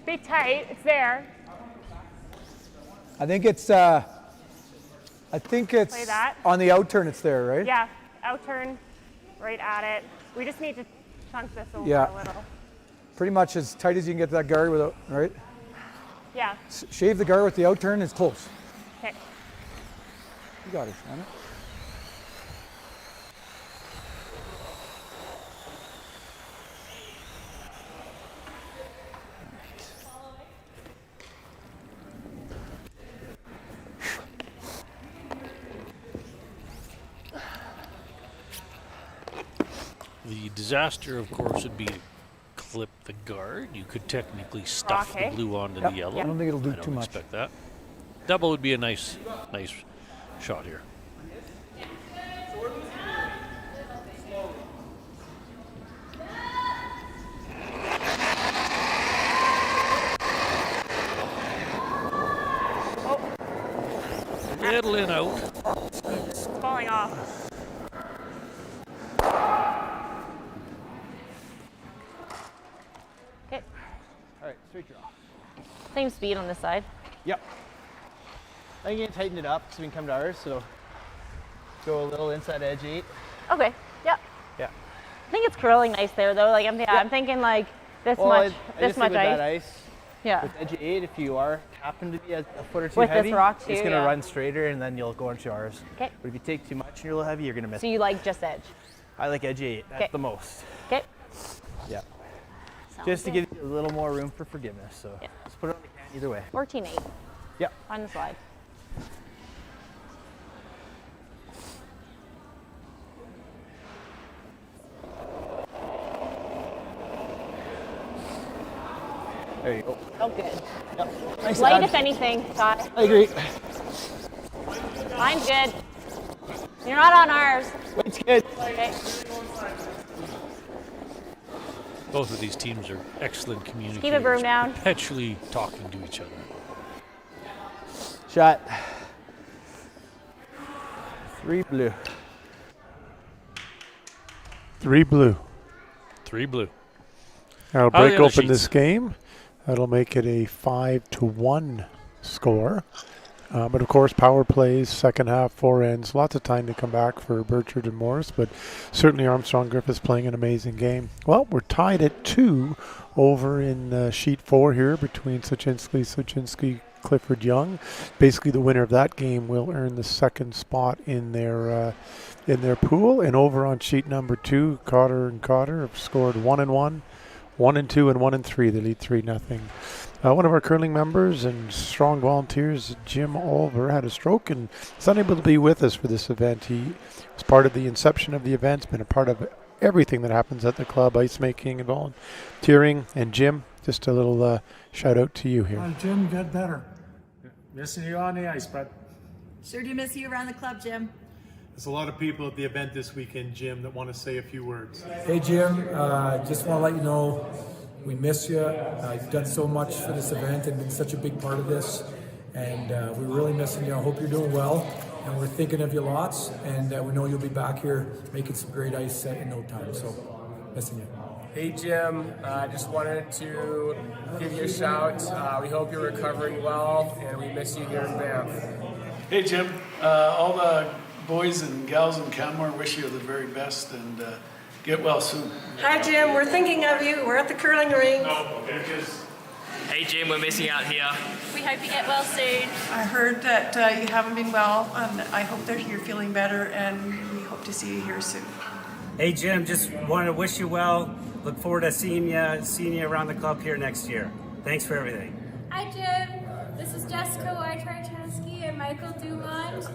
Be tight. It's there. I think it's Play that. on the out turn it's there, right? Yeah. Out turn. Right at it. We just need to chunk this over Yeah. a little. Pretty much as tight as you can get to that guard without, right? Yeah. Shave the guard with the out turn, it's close. Okay. You got it, Shannon. The disaster, of course, would be to clip the guard. You could technically stuff Okay. the blue onto Yep. the yellow. I don't think it'll do I don't too much. expect that. Double would be a nice shot here. Little in out. It's falling off. Okay. All right, straight draw. Same speed on this side. Yep. I'm gonna tighten it up so we can come to ours. So go a little inside edge 8. Okay. Yep. Yeah. I think it's curling nice there though. Like I'm thinking like this Well, much, I this just think much with that ice. ice, Yeah. with edge 8, if you happen to be a foot or two With this heavy, rock it's too, gonna yeah. run straighter and then you'll go into ours. Okay. But if you take too much and you're a little heavy, you're gonna miss. So you like just edge. I like edge 8. That's Okay. the most. Okay. Yeah. Sounds Just to good. give you a little more room for forgiveness. So Yeah. just put it on the can either way. 14-8 Yep. on the slide. There you go. Oh, good. Yep. Nice Light edge. if anything, Scott. I agree. Mine's good. You're not on ours. Weight's good. Okay. Both of these teams are excellent communicators. Keep it broom down. Perpetually talking to each other. Shot. 3 blue. 3 blue. 3 blue. That'll How are the break other open this sheets? game. That'll make it a 5-1 score. But of course, power plays, second half, 4 ends. Lots of time to come back for Birchard and Morris, but certainly Armstrong Griffith's playing an amazing game. Well, we're tied at 2 over in sheet 4 here between Suchinski, Clifford Young. Basically, the winner of that game will earn the second spot in their pool. And over on sheet number 2, Cotter and Cotter have scored 1-1, 1-2, and 1-3. They lead 3-0. One of our curling members and strong volunteers, Jim Olver, had a stroke and is unable to be with us for this event. He was part of the inception of the event, been a part of everything that happens at the club, ice making and volunteering. And Jim, just a little shout out to you here. Jim, get better. Missing you on the ice, bud. Sure do miss you around the club, Jim. There's a lot of people at the event this weekend, Jim, that want to say a few words. Hey, Jim, just want to let you know we miss you. You've done so much for this event and been such a big part of this. And we're really missing you. I hope you're doing well. And we're thinking of you lots. And we know you'll be back here making some great ice in no time. So, missing you. Hey Jim, I just wanted to give you a shout. We hope you're recovering well, and we miss you here in Banff. Hey Jim, all the boys and gals in Canmore wish you the very best and get well soon. Hi, Jim. We're thinking of you. We're at the curling rink. Hey Jim, we're missing out here. We hope you get well soon. I heard that you haven't been well, and I hope that you're feeling better, and we hope to see you here soon. Hey Jim, just wanted to wish you well. Look forward to seeing you around the club here next year. Thanks for everything. Hi Jim, this is Jessica Wojciechowski and Michael Dumont.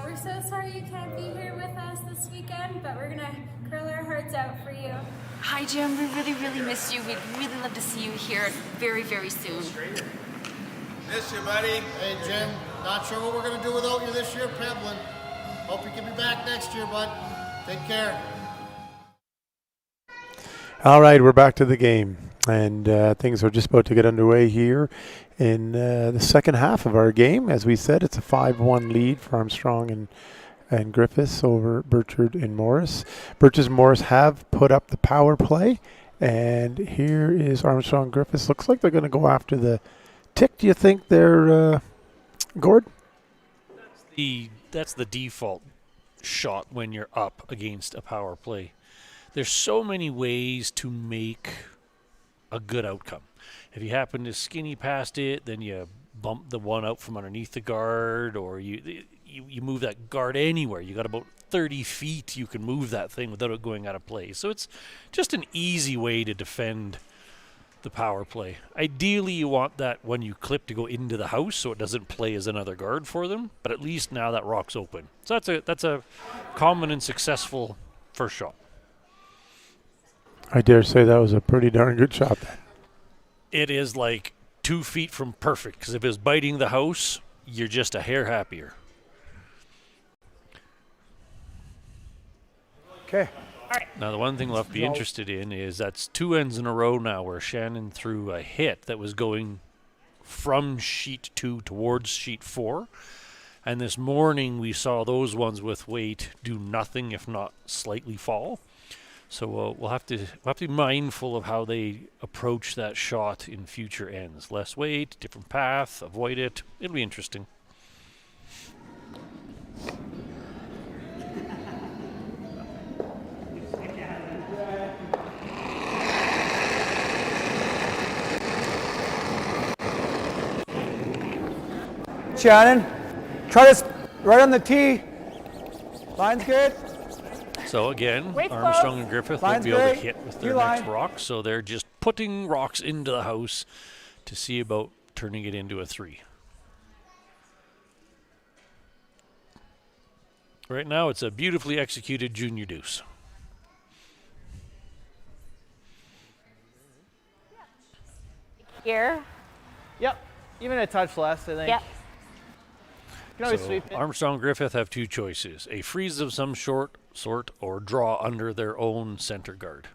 We're so sorry you can't be here with us this weekend, but we're gonna curl our hearts out for you. Hi Jim, we really miss you. We'd really love to see you here very soon. Miss you, buddy. Hey Jim, not sure what we're gonna do without you this year, Peblin. Hope you can be back next year, bud. Take care. All right, we're back to the game, and things are just about to get underway here in the second half of our game. As we said, it's a 5-1 lead for Armstrong and Griffiths over Birchard and Morris. Birchard and Morris have put up the power play, and here is Armstrong Griffiths. Looks like they're going to go after the tick. Do you think they're Gord? That's the default shot when you're up against a power play. There's so many ways to make a good outcome. If you happen to skinny past it, then you bump the one out from underneath the guard, or you move that guard anywhere. You got about 30 feet you can move that thing without it going out of play. So it's just an easy way to defend the power play. Ideally, you want that when you clip to go into the house so it doesn't play as another guard for them, but at least now that rock's open. So that's a common and successful first shot. I dare say that was a pretty darn good shot there. It is like 2 feet from perfect, because if it's biting the house, you're just a hair happier. Okay. All right. Now, the one thing we'll have to be interested in is that's 2 ends in a row now where Shannon threw a hit that was going from sheet 2 towards sheet 4. And this morning we saw those ones with weight do nothing if not slightly fall. So we'll have to be mindful of how they approach that shot in future ends. Less weight, different path, avoid it. It'll be interesting. Shannon, try this right on the tee. Line's good. So again, Wait, Armstrong and Griffith won't Line's be able to great. hit with their Line. next rock, so they're just putting rocks into the house to see about turning it into a 3. Right now, it's a beautifully executed junior deuce. Here. Yep. Even a touch less, I think. Yep. You can always So sweep it. Armstrong Griffith have 2 choices: a freeze of some sort, or draw under their own center guard.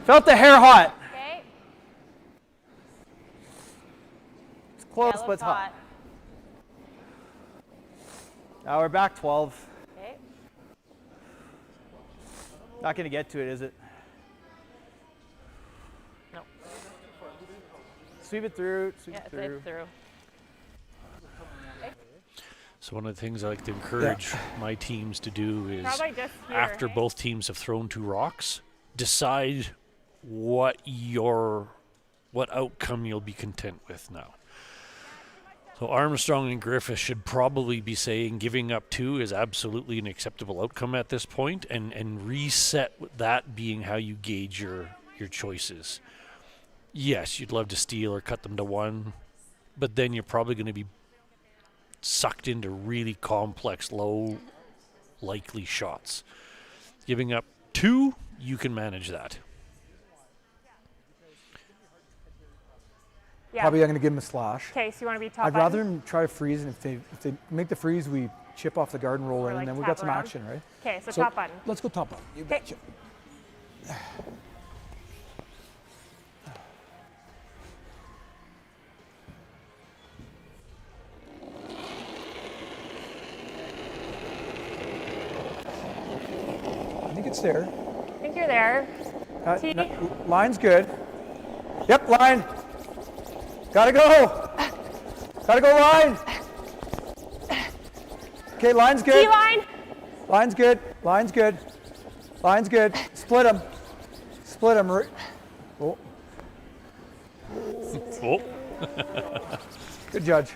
Felt the hair hot. Okay. It's close, Yeah, but it's hot. Now we're back 12. Okay. Not going to get to it, is it? No. Sweep it through. Sweep Yeah, it through. it's through. So one of the things I like to encourage my teams to do is, Probably just here, after hey? both teams have thrown 2 rocks, decide what outcome you'll be content with now. So Armstrong and Griffith should probably be saying giving up 2 is absolutely an acceptable outcome at this point, and reset with that being how you gauge your choices. Yes, you'd love to steal or cut them to 1, but then you're probably going to be sucked into really complex, low likely shots. Giving up 2, you can manage that. Yeah. Probably I'm going to give him a slash. Okay, so you want to be top I'd button? rather him try to freeze, and if they make the freeze, we chip off the guard and roll Or in, like and then we've tap got some around. action, right? Okay, so top button. Let's go top button. You Okay. betcha. I think it's there. I think you're there. T. Line's good. Yep, line. Gotta go. Gotta go line. Okay, line's good. T-line. Line's good. Line's good. Line's good. Split them. Split them. Oh. Oh. Good judge.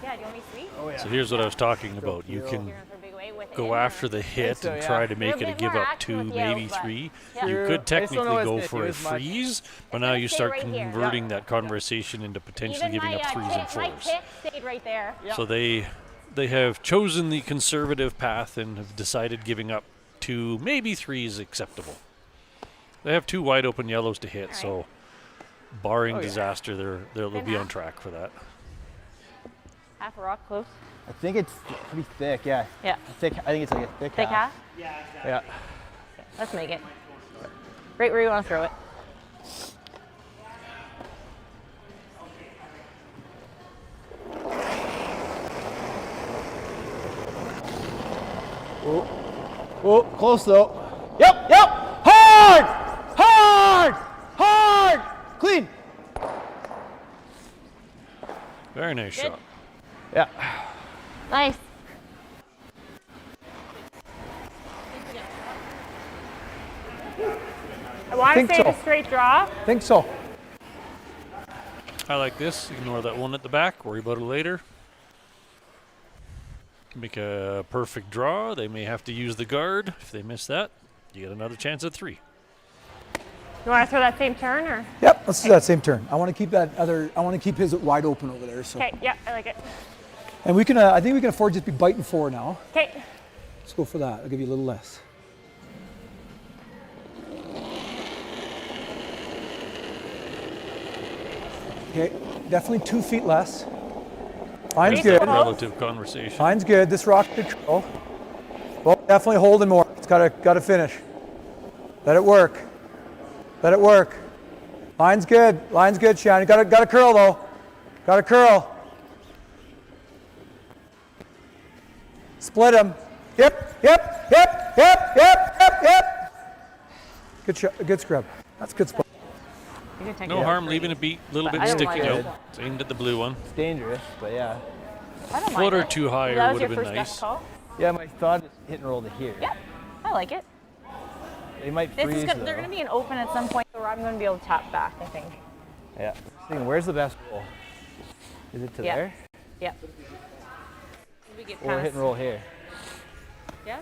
Yeah, do you want me to sweep? Oh, yeah. So here's what I was talking about. You can You're going for a big way with go after the hit so, and yeah. try to make We're a it a bit give more up action 2, with maybe you, but- 3. Yeah. You True. could I just don't technically know go if for a it's much. freeze, but It's now gonna you stay start right here. converting that conversation into potentially Even giving my, up 3s and my 4s. kick stayed right there. So they have chosen the conservative path and have decided giving up 2, maybe 3 is acceptable. They have 2 wide open yellows to hit, so barring disaster, they'll be on track for that. Half a rock close. I think it's pretty thick, yeah. Yeah. Thick. I think it's like a thick Thick half? Yeah. Let's make it. Right where you want to throw it. Oh, close though. Yep. Hard! Hard! Hard! Clean. Very nice shot. Yeah. Nice. I want to Think say so. the straight draw. Think so. I like this. Ignore that one at the back. Worry about it later. Make a perfect draw. They may have to use the guard. If they miss that, you get another chance at 3. You want to throw that same turn or? Yep, let's do that same turn. I want to keep his wide open over there. So. Okay, yeah, I like it. And we can, I think we can afford to just be biting 4 now. Okay. Let's go for that. I'll give you a little less. Okay, definitely 2 feet less. Line's good. Relative conversation. Line's good. This rock could control. Well, definitely holding more. It's gotta finish. Let it work. Let it work. Line's good. Line's good, Shannon. Gotta curl though. Gotta curl. Split him. Yep. Good shot. Good scrub. That's a good spot. You can take No it. harm leaving a little But bit I don't sticking mind out. It's aimed at the blue one. It's dangerous, but yeah. I don't Foot mind or it. 2 higher That was would your have been first nice. best call? Yeah, my thought is hit and roll to here. Yeah, I like it. They might This freeze is though. they're going to be an open at some point, so I'm going to be able to tap back, I think. Yeah. Thinking, where's the best roll? Is it to there? Yep. We get Or kinda hit and roll here? Yeah?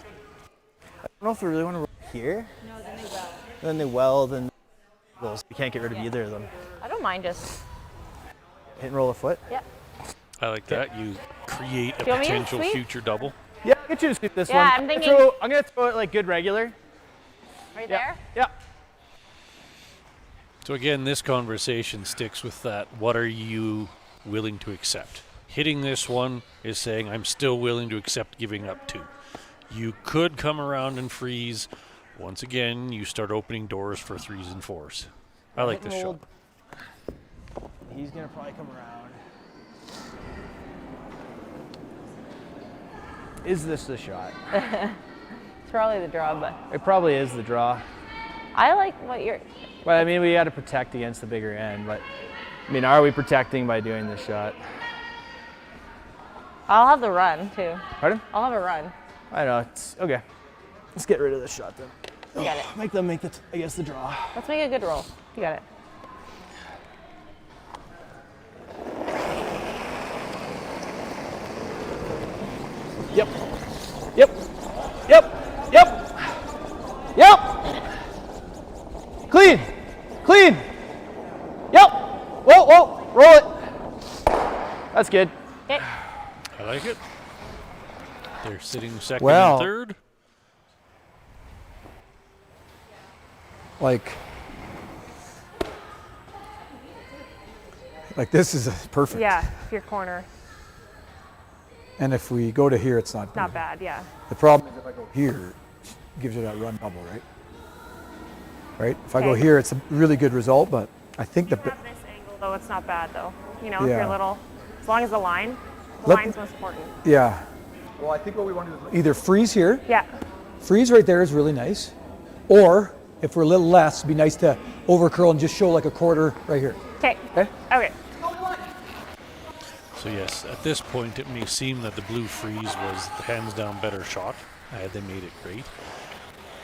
I don't know if we really want to roll here. No, then they weld. Then they weld and rolls. You can't get rid of either of them. I don't mind just. Hit and roll a foot? Yep. I like that. You create a Do you want me to potential sweep? future double. Yeah, I get you to sweep this Yeah, one. I'm thinking- I'm going to throw it like good regular. Right Yeah. there? Yeah. So again, this conversation sticks with that. What are you willing to accept? Hitting this one is saying, I'm still willing to accept giving up 2. You could come around and freeze. Once again, you start opening doors for 3s and 4s. I like this shot. He's going to probably come around. Is this the shot? It's probably the draw, but It probably is the draw. I like what you're. But I mean, we got to protect against the bigger end. But I mean, are we protecting by doing this shot? I'll have the run too. Pardon? I'll have a run. I know. It's okay. Let's get rid of this shot then. You got it. Make them make I guess the draw. Let's make a good roll. You got it. Yep. Yep. Yep. Yep. Yep. Clean. Clean. Yep. Whoa. Roll it. That's good. Okay. I like it. They're sitting second Well, and third. Like this is perfect. Yeah, your corner. And if we go to here, it's not Not bad, yeah. The problem is if I go here, it gives you that run double, right? Right? If I go Okay. here, it's a really good result, but I think the Have this angle though, it's not bad though. You know, if Yeah. you're little, as long as the line's most important. yeah. Well, I think what we want to do is either freeze here. Yeah. Freeze right there is really nice, or if we're a little less, it'd be nice to over curl and just show like a quarter right here. Okay. Okay. Okay. So yes, at this point it may seem that the blue freeze was the hands down better shot. They made it great.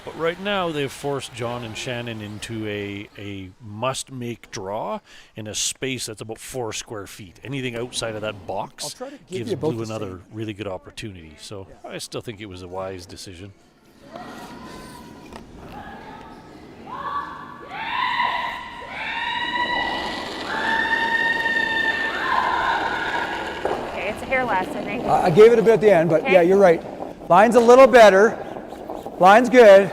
But right now, they've forced John and Shannon into a must-make draw in a space that's about 4 square feet. Anything outside of that box gives Blue another really good opportunity. So I still think it was a wise decision. Okay, it's a hair less, I think. I gave it a bit at the end, but yeah, you're right. Line's a little better. Line's good.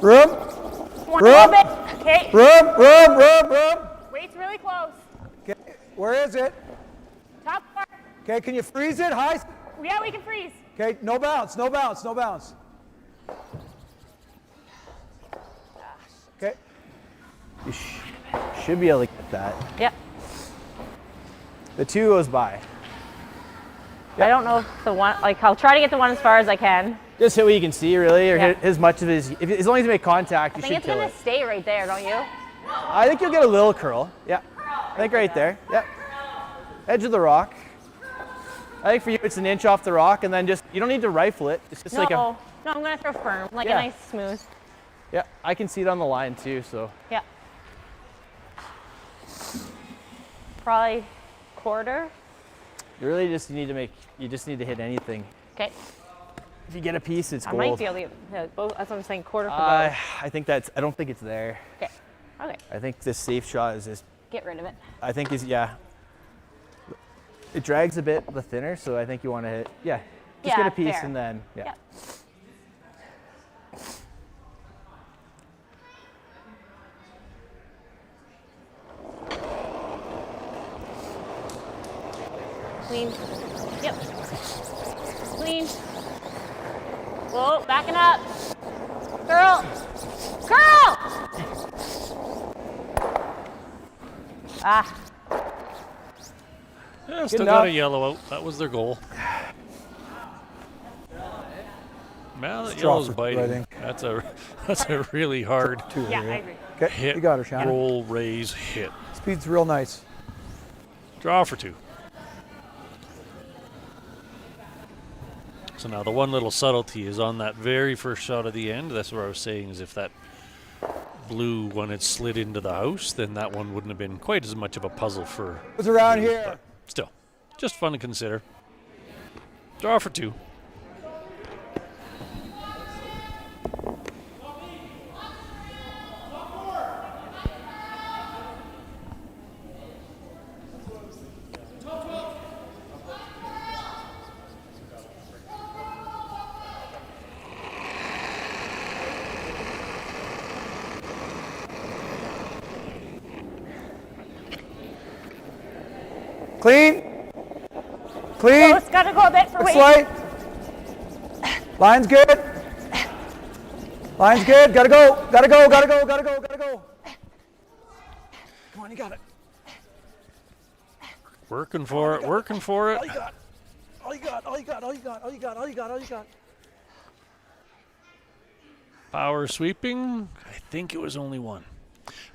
Room. One little bit. Okay. Room. Weight's really close. Okay. Where is it? Top part. Okay, can you freeze it? High? Yeah, we can freeze. Okay, no bounce. Okay. You should be able to get that. Yep. The 2 goes by. I don't know if the one, like, I'll try to get the one as far as I can. Just hit what you can see, really, or hit as much of his. As long as you make contact, you should kill it. I think it's gonna stay right there, don't you? I think you'll get a little curl. Yeah. I think right there. Yep. Edge of the rock. I think for you, it's an inch off the rock, and then just, you don't need to rifle it. It's just like a. No, I'm gonna throw firm, like a nice smooth. Yeah, I can see it on the line too, so. Yeah. Probably quarter. You really just need to hit anything. Okay. If you get a piece, it's gold. I might be able to get both. That's what I'm saying, quarter for both. I think I don't think it's there. Okay. Okay. I think the safe shot is just. Get rid of it. I think it drags a bit the thinner, so I think you want to hit. Yeah. Just get a piece fair. and then Yeah. Clean. Yep. Clean. Whoa, backing up. Curl. Curl! Ah. Yeah, still got a yellow out. That was their goal. Man, that yellow's biting. That's a really hard Yeah, I agree. Okay, hit, you got her, Shannon. roll, raise, hit. Speed's real nice. Draw for 2. So now the one little subtlety is on that very first shot at the end. That's what I was saying, is if that blue one had slid into the house, then that one wouldn't have been quite as much of a puzzle for. What's around Blue, here? but still, just fun to consider. Draw for 2. Clean. Clean. So it's got to go a bit for weight. Light. Line's good. Line's good. Gotta go. Gotta go. Gotta go. Gotta go. Gotta go. Come on, you got it. Working for it. Working for it. All you got. All you got. All you got. All you got. All you got. All you got. All you got. Power sweeping. I think it was only one.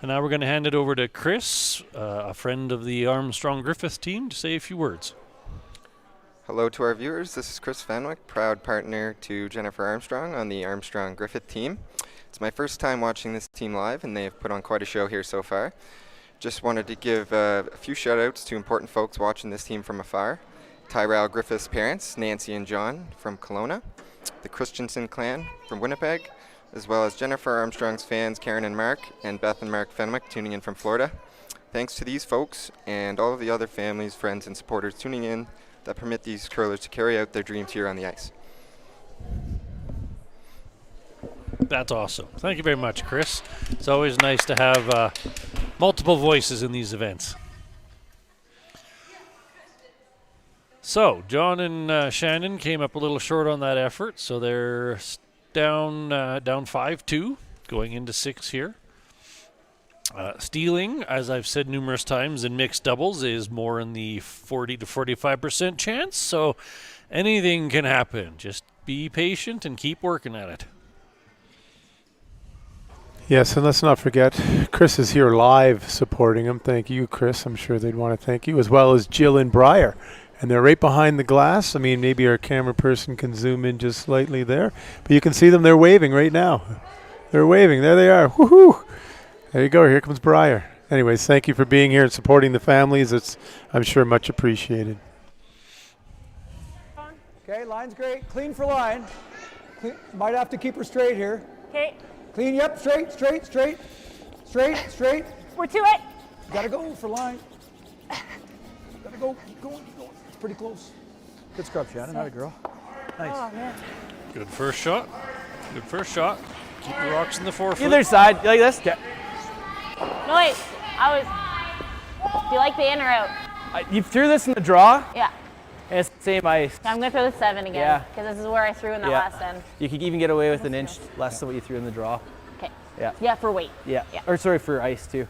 And now we're going to hand it over to Chris, a friend of the Armstrong Griffith team, to say a few words. Hello to our viewers. This is Chris Fenwick, proud partner to Jennifer Armstrong on the Armstrong Griffith team. It's my first time watching this team live, and they have put on quite a show here so far. Just wanted to give a few shout-outs to important folks watching this team from afar. Tyrell Griffith's parents, Nancy and John from Kelowna, the Christensen clan from Winnipeg, as well as Jennifer Armstrong's fans, Karen and Mark, and Beth and Mark Fenwick tuning in from Florida. Thanks to these folks and all of the other families, friends, and supporters tuning in that permit these curlers to carry out their dreams here on the ice. That's awesome. Thank you very much, Chris. It's always nice to have multiple voices in these events. So, John and Shannon came up a little short on that effort, so they're down 5-2, going into 6 here. Stealing, as I've said numerous times in mixed doubles, is more in the 40 to 45% chance, so anything can happen. Just be patient and keep working at it. Yes, and let's not forget, Chris is here live supporting him. Thank you, Chris. I'm sure they'd want to thank you, as well as Jill and Breyer And they're right behind the glass. I mean, maybe our camera person can zoom in just slightly there. But you can see them. They're waving right now. They're waving. There they are. Woohoo! There you go. Here comes Briar. Anyways, thank you for being here and supporting the families. It's, I'm sure, much appreciated. Okay, line's great. Clean for line. Clean. Might have to keep her straight here. Okay. Clean, yep, straight, straight, straight. Straight, straight. We're to it. Gotta go for line. Gotta go, keep going, keep going. It's pretty close. Good scrub, Shannon. Atta girl. Nice. Oh, man. Good first shot. Good first shot. Keep the rocks in the forefoot. Either side. You like this? Okay. No, wait. Do you like the in or out? You threw this in the draw? Yeah. And it's the same ice. I'm going to throw the 7 again. Yeah. Because this is where I threw in the last end. You could even get away with an inch less than what you threw in the draw. Okay. Yeah. Yeah, for weight. Yeah. Yeah. Or sorry, for ice too.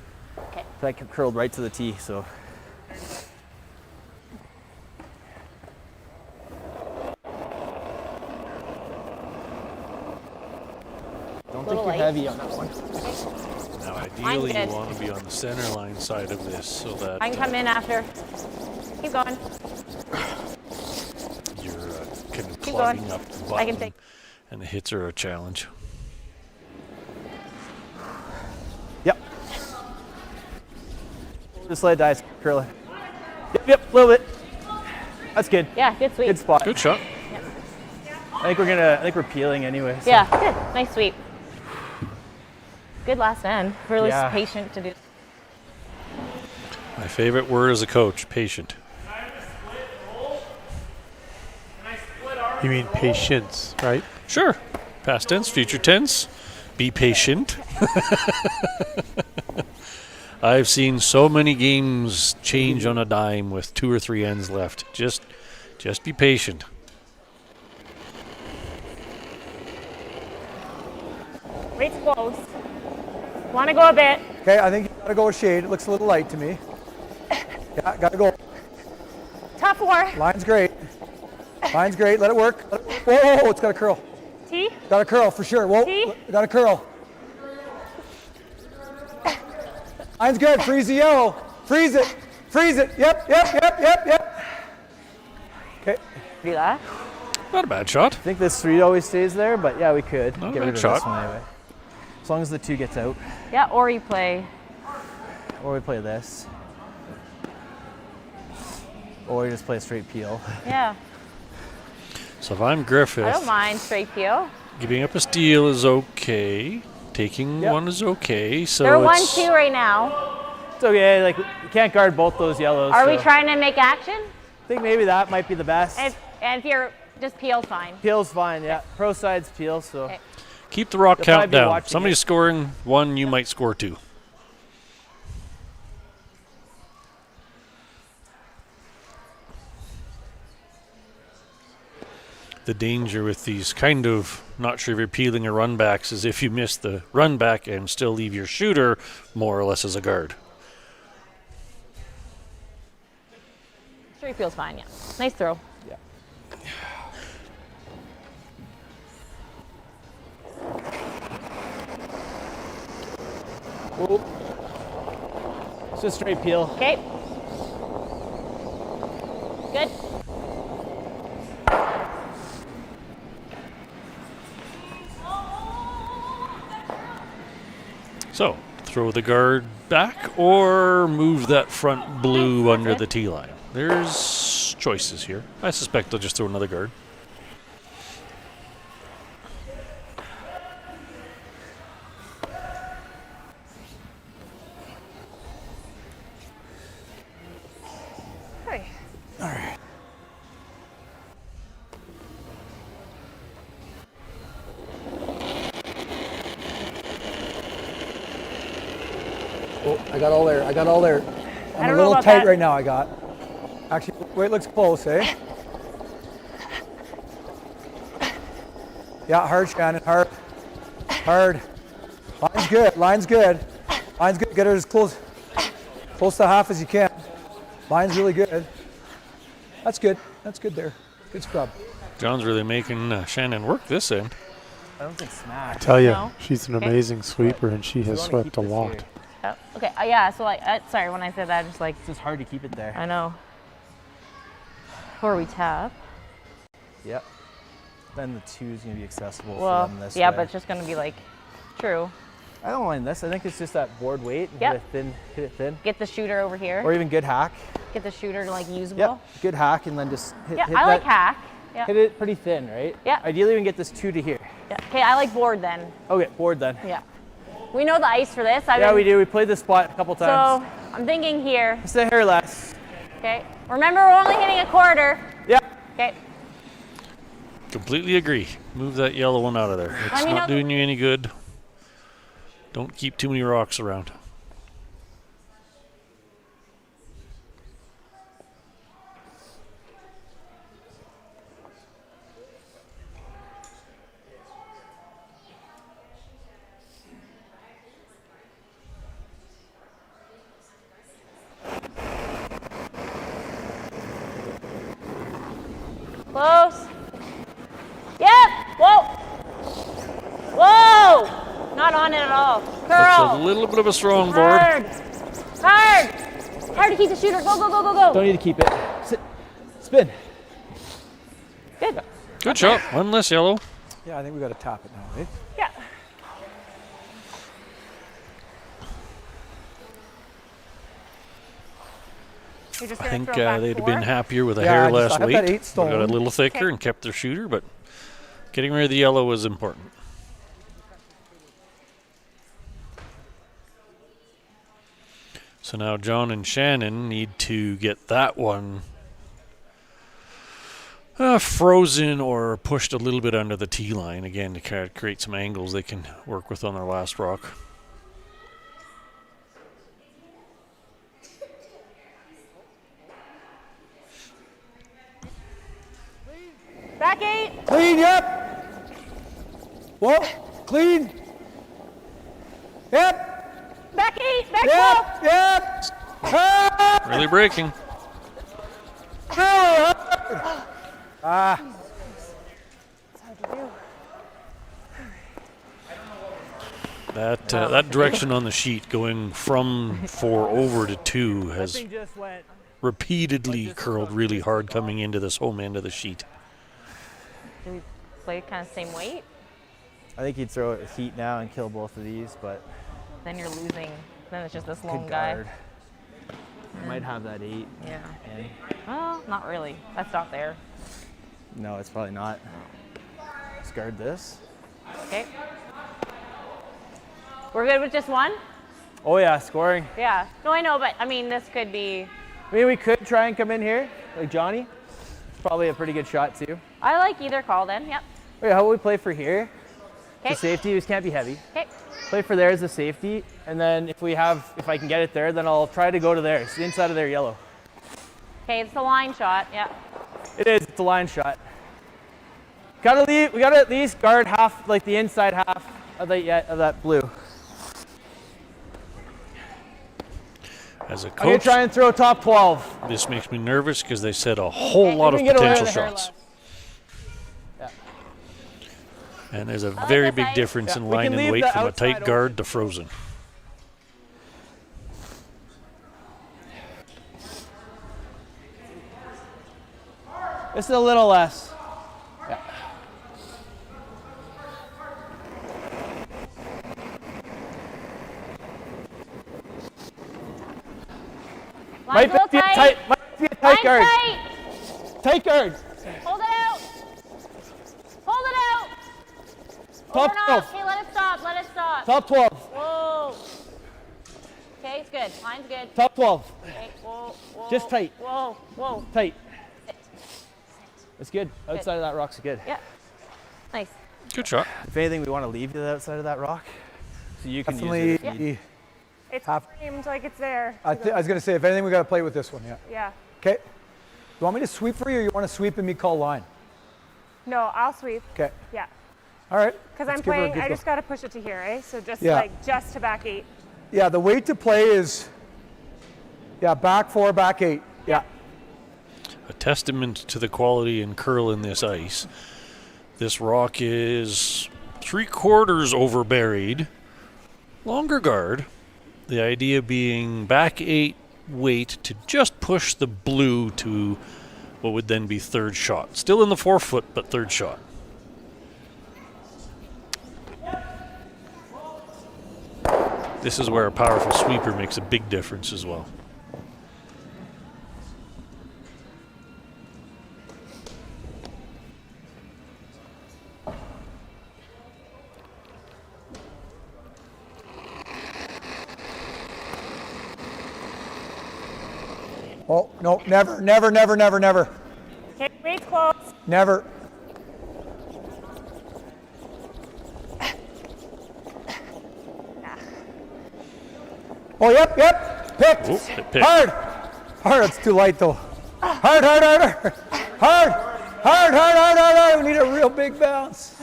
Okay. That curled right to the tee, so. Don't think you're heavy on that one. Now, ideally, you want to be on the center line side of this so that I can come in after. Keep going. you're kind of Keep clogging going. up the button, I can take. and the hits are a challenge. Yep. Just let it die, curl it. Yep, a little bit. That's good. Yeah, good sweep. Good spot. Good shot. Yeah. I think we're peeling anyway. So. Yeah, good. Nice sweep. Good last end. Really patient to do. My favorite word as a coach, patient. You mean patience, right? Sure. Past tense, future tense. Be patient. I've seen so many games change on a dime with 2 or 3 ends left. Just be patient. Weight's close. Want to go a bit. Okay, I think you gotta go with shade. It looks a little light to me. Yeah, gotta go. Tough 4. Line's great. Line's great. Let it work. Whoa, it's got a curl. T. Got a curl for sure. Whoa, T. got a curl. Line's good. Freeze the yellow. Freeze it. Freeze it. Yep. Okay. Do that. Not a bad shot. I think this 3 always stays there, but yeah, we could Not a get rid bad of shot. this one anyway. As long as the 2 gets out. Yeah, or you play. Or we play this. Or we just play a straight peel. Yeah. So if I'm Griffith, I don't mind straight peel. giving up a steal is okay. Taking one is okay. So They're it's 1-2 right now. It's okay, like you can't guard both those yellows. Are so we trying to make action? I think maybe that might be the best. And if you're just peel's fine. Peel's fine, yeah. Pro side's peel, so. Okay. keep the rock You'll count probably be down. watching Somebody's scoring 1, you might score 2. The danger with these kind of, not sure if you're peeling or run backs, is if you miss the run back and still leave your shooter more or less as a guard. Straight peel's fine, yeah. Nice throw. Yeah. Whoa. It's just straight peel. Okay. Good. So, throw the guard back or move that front blue under the tee line. There's choices here. I suspect they'll just throw another guard. Hey. All right. Oh, I got all there. I'm don't a know little about tight that. right now, I got. Actually, wait, looks close, eh? Yeah, hard, Shannon, hard. Hard. Line's good, line's good. Line's good, get it as close to half as you can. Line's really good. That's good there. Good scrub. John's really making Shannon work this end. I don't think smash. I tell you, No. she's an amazing sweeper, and she has wanna swept keep a this lot. here. Okay, yeah, so like, sorry, when I said that, just like, It's just hard to keep it there. I know. before we tap. Yep. Then the 2 is going to be accessible Well, for them this yeah, way. but it's just going to be like, true. I don't mind this. I think it's just that board weight. And Yep. hit it thin. Get the shooter over here. Or even good hack. Get the shooter like usable. Yep. Good hack and then just hit, Yeah, hit I like that- hack. Yeah. Hit it pretty thin, right? Yeah. Ideally, we can get this 2 to here. Yeah. Okay, I like board then. Okay, board then. Yeah. We know the ice for this. Yeah, we do. We played this spot a couple times. So I'm thinking here. Stay here less. Okay. Remember, we're only hitting a quarter. Yeah. Okay. Completely agree. Move that yellow one out of there. It's Let me not know- doing you any good. Don't keep too many rocks around. Close. Yep. Whoa. Whoa. Not on it at all. That's Curl. a little bit of a strong board. Hard. Hard. Hard to keep the shooter. Go, go, go, go, go. Don't need to keep it. Sit. Spin. Good. Good shot. One less yellow. Yeah, I think we got to tap it now, eh? Yeah. You're just I gonna think throw back they'd have 4? been happier with a Yeah, hair I less got that weight. 8 They got a stone. little thicker Okay. and kept their shooter, but getting rid of the yellow was important. So now John and Shannon need to get that one frozen or pushed a little bit under the tee line again to kind of create some angles they can work with on their last rock. Back 8. Clean, yep. Whoa, clean. Yep, Back 8. Back 12. yep, yep. Ah, Really breaking. ah. That direction on the sheet going from 4 over to 2 That has thing just went. repeatedly curled really hard coming into this home end of the sheet. Do we play kind of same weight? I think you'd throw it with heat now and kill both of these, but Then you're losing. Then it's just this long good guy. guard. Might have that 8. Yeah. And Well, not really. That's not there. no, it's probably not. Let's guard this. Okay. We're good with just one? Oh yeah, scoring. Yeah. No, I know, but I mean, this could be. I mean, we could try and come in here, like Johnny. It's probably a pretty good shot too. I like either call then. Yep. Wait, how about we play for here? Okay. The safety, this can't be heavy. Okay. Play for there as a safety, and then if I can get it there, then I'll try to go to there. It's the inside of their yellow. Okay, it's the line shot. Yeah. It is, it's a line shot. We gotta at least guard half, like the inside half of that blue. As a I'm gonna coach, try and throw top 12. this makes me nervous because they said a whole Okay, lot you of can get away potential with the hair shots. less. Yeah. And there's a like very this big ice. difference Yeah, in we line can and leave weight the from a outside tight guard open. to frozen. This is a little less. Yeah. Line's a little tight. Might be a tight Line's guard. tight. Tight guard. Hold it out. Hold it out. Top Over and 12. off. Okay, let it stop. Let it stop. Top 12. Whoa. Okay, it's good. Line's good. Top 12. Okay, whoa, whoa. Just tight. Whoa, whoa. Tight. Sit. That's good. Outside of that rock's good. Yeah. Nice. Good shot. If anything, we want to leave you the outside of that rock, so you can use Definitely. it if need. It's Half- framed like it's there. I was going to say, if anything, we got to play with this one, yeah. Yeah. Okay. You want me to sweep for you, or you want to sweep and me call line? No, I'll sweep. Okay. Yeah. All right. Because let's I'm give her a playing, good I go. just got to push it to here, eh? So just Yeah. just to back 8. Yeah, the weight to play is, back 4, back 8. Yeah. A testament to the quality and curl in this ice. This rock is 3/4 overburied. Longer guard. The idea being back 8 weight to just push the blue to what would then be third shot. Still in the 4-foot, but third shot. This is where a powerful sweeper makes a big difference as well. Oh, no, never, never, never, never, never. Okay, weight's close. Never. Oh, yep, yep. Picked. Oh, it picked. Hard. Hard, it's too light though. Hard, hard, hard, hard. Hard, hard, hard, hard, hard, hard. We need a real big bounce.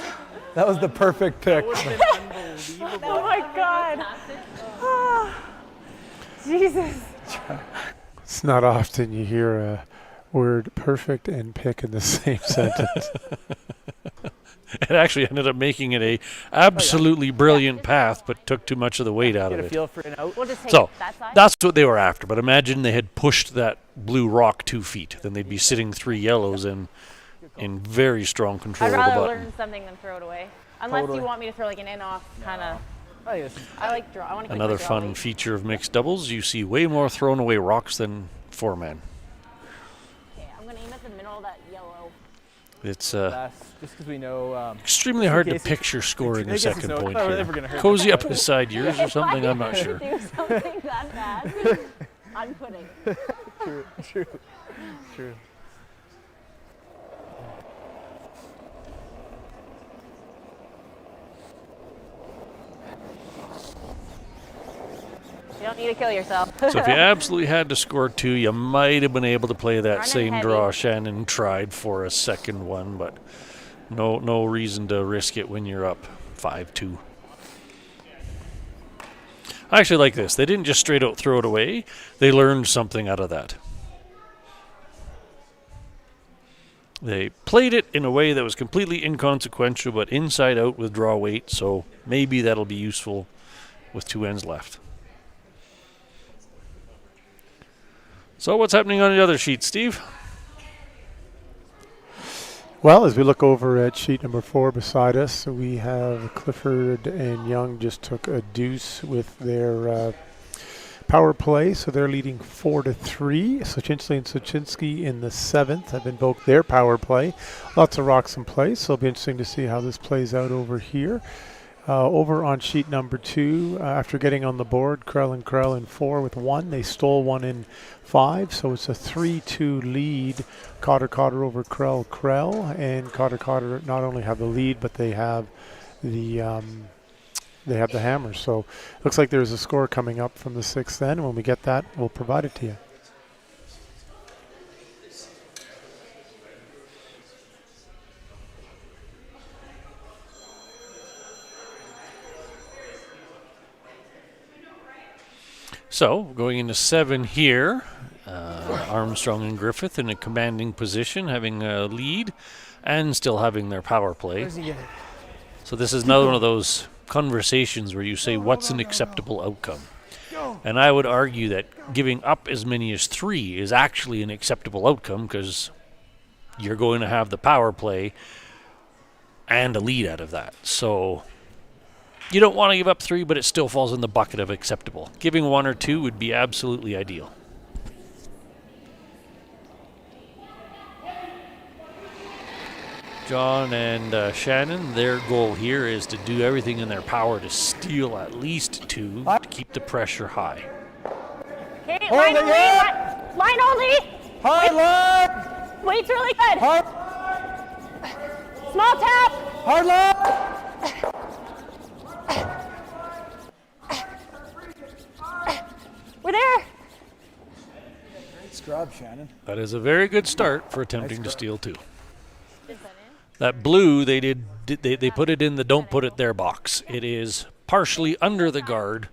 That was the perfect pick. Oh my God. Oh, Jesus. It's not often you hear a word perfect and pick in the same sentence. It actually ended up making it a absolutely brilliant path, but took too much of the weight out of Get a it. feel for an out. We'll just take So that side. that's what they were after. But imagine they had pushed that blue rock 2 feet. Then they'd be sitting 3 yellows and in very strong control I'd of the rather button. learn something than throw it away. Unless Totally. you want me to throw like an in-off kind of. I like draw. I want to keep Another my draw fun weight. feature of mixed doubles, you see way more thrown away rocks than 4-man. Okay, I'm going to aim at the middle of that yellow. It's Just because we know. extremely in hard to case it- picture scoring in the case it's second no- point oh, we're here. never gonna hurt Cozy up that. beside yours or something, I'm not sure. Do something that bad. I'm putting. True, true, true. You don't need to kill yourself. So if you absolutely had to score 2, you might have been able to play that Running same heavy. draw Shannon tried for a second one, but no reason to risk it when you're up 5-2. I actually like this. They didn't just straight out throw it away. They learned something out of that. They played it in a way that was completely inconsequential, but inside out with draw weight, so maybe that'll be useful with 2 ends left. So what's happening on the other sheet, Steve? Well, as we look over at sheet number 4 beside us, we have Clifford and Young just took a deuce with their power play, so they're leading 4-3. Sochinski and Sochinski in the 7th have invoked their power play. Lots of rocks in place, so it'll be interesting to see how this plays out over here. Over on sheet number 2, after getting on the board, Krell and Krell in 4 with 1. They stole 1 in 5, so it's a 3-2 lead. Cotter over Krell, and Cotter not only have the lead, but they have the hammer. So looks like there's a score coming up from the 6th end. When we get that, we'll provide it to you. So, going into 7 here, Armstrong and Griffith in a commanding position, having a lead, and still having their power play. So this is another one of those conversations where you say, what's an acceptable outcome? And I would argue that giving up as many as 3 is actually an acceptable outcome, because you're going to have the power play and a lead out of that. So you don't want to give up 3, but it still falls in the bucket of acceptable. Giving 1 or 2 would be absolutely ideal. John and Shannon, their goal here is to do everything in their power to steal at least 2 to keep the pressure high. Okay, line only. Line only. Hard line. Weight's really good. Hard. Small tap. Hard line. We're there. Great scrub, Shannon. That is a very good start for attempting to steal 2. That blue, they put it in the don't put it there box. It is partially under the guard,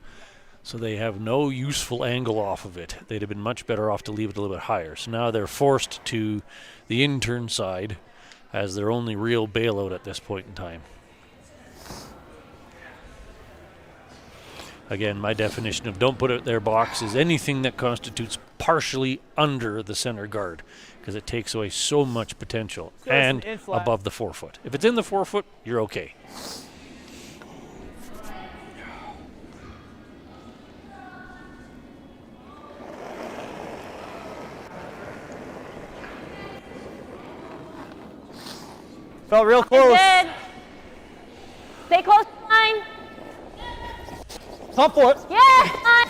so they have no useful angle off of it. They'd have been much better off to leave it a little bit higher. So now they're forced to the intern side as their only real bailout at this point in time. Again, my definition of don't put it in their box is anything that constitutes partially under the center guard, because it takes away so much potential, So and it's an in-flat. above the 4 foot. If it's in the 4 foot, you're okay. Felt real close. Good. Stay close to line. Top foot. Yeah. Line.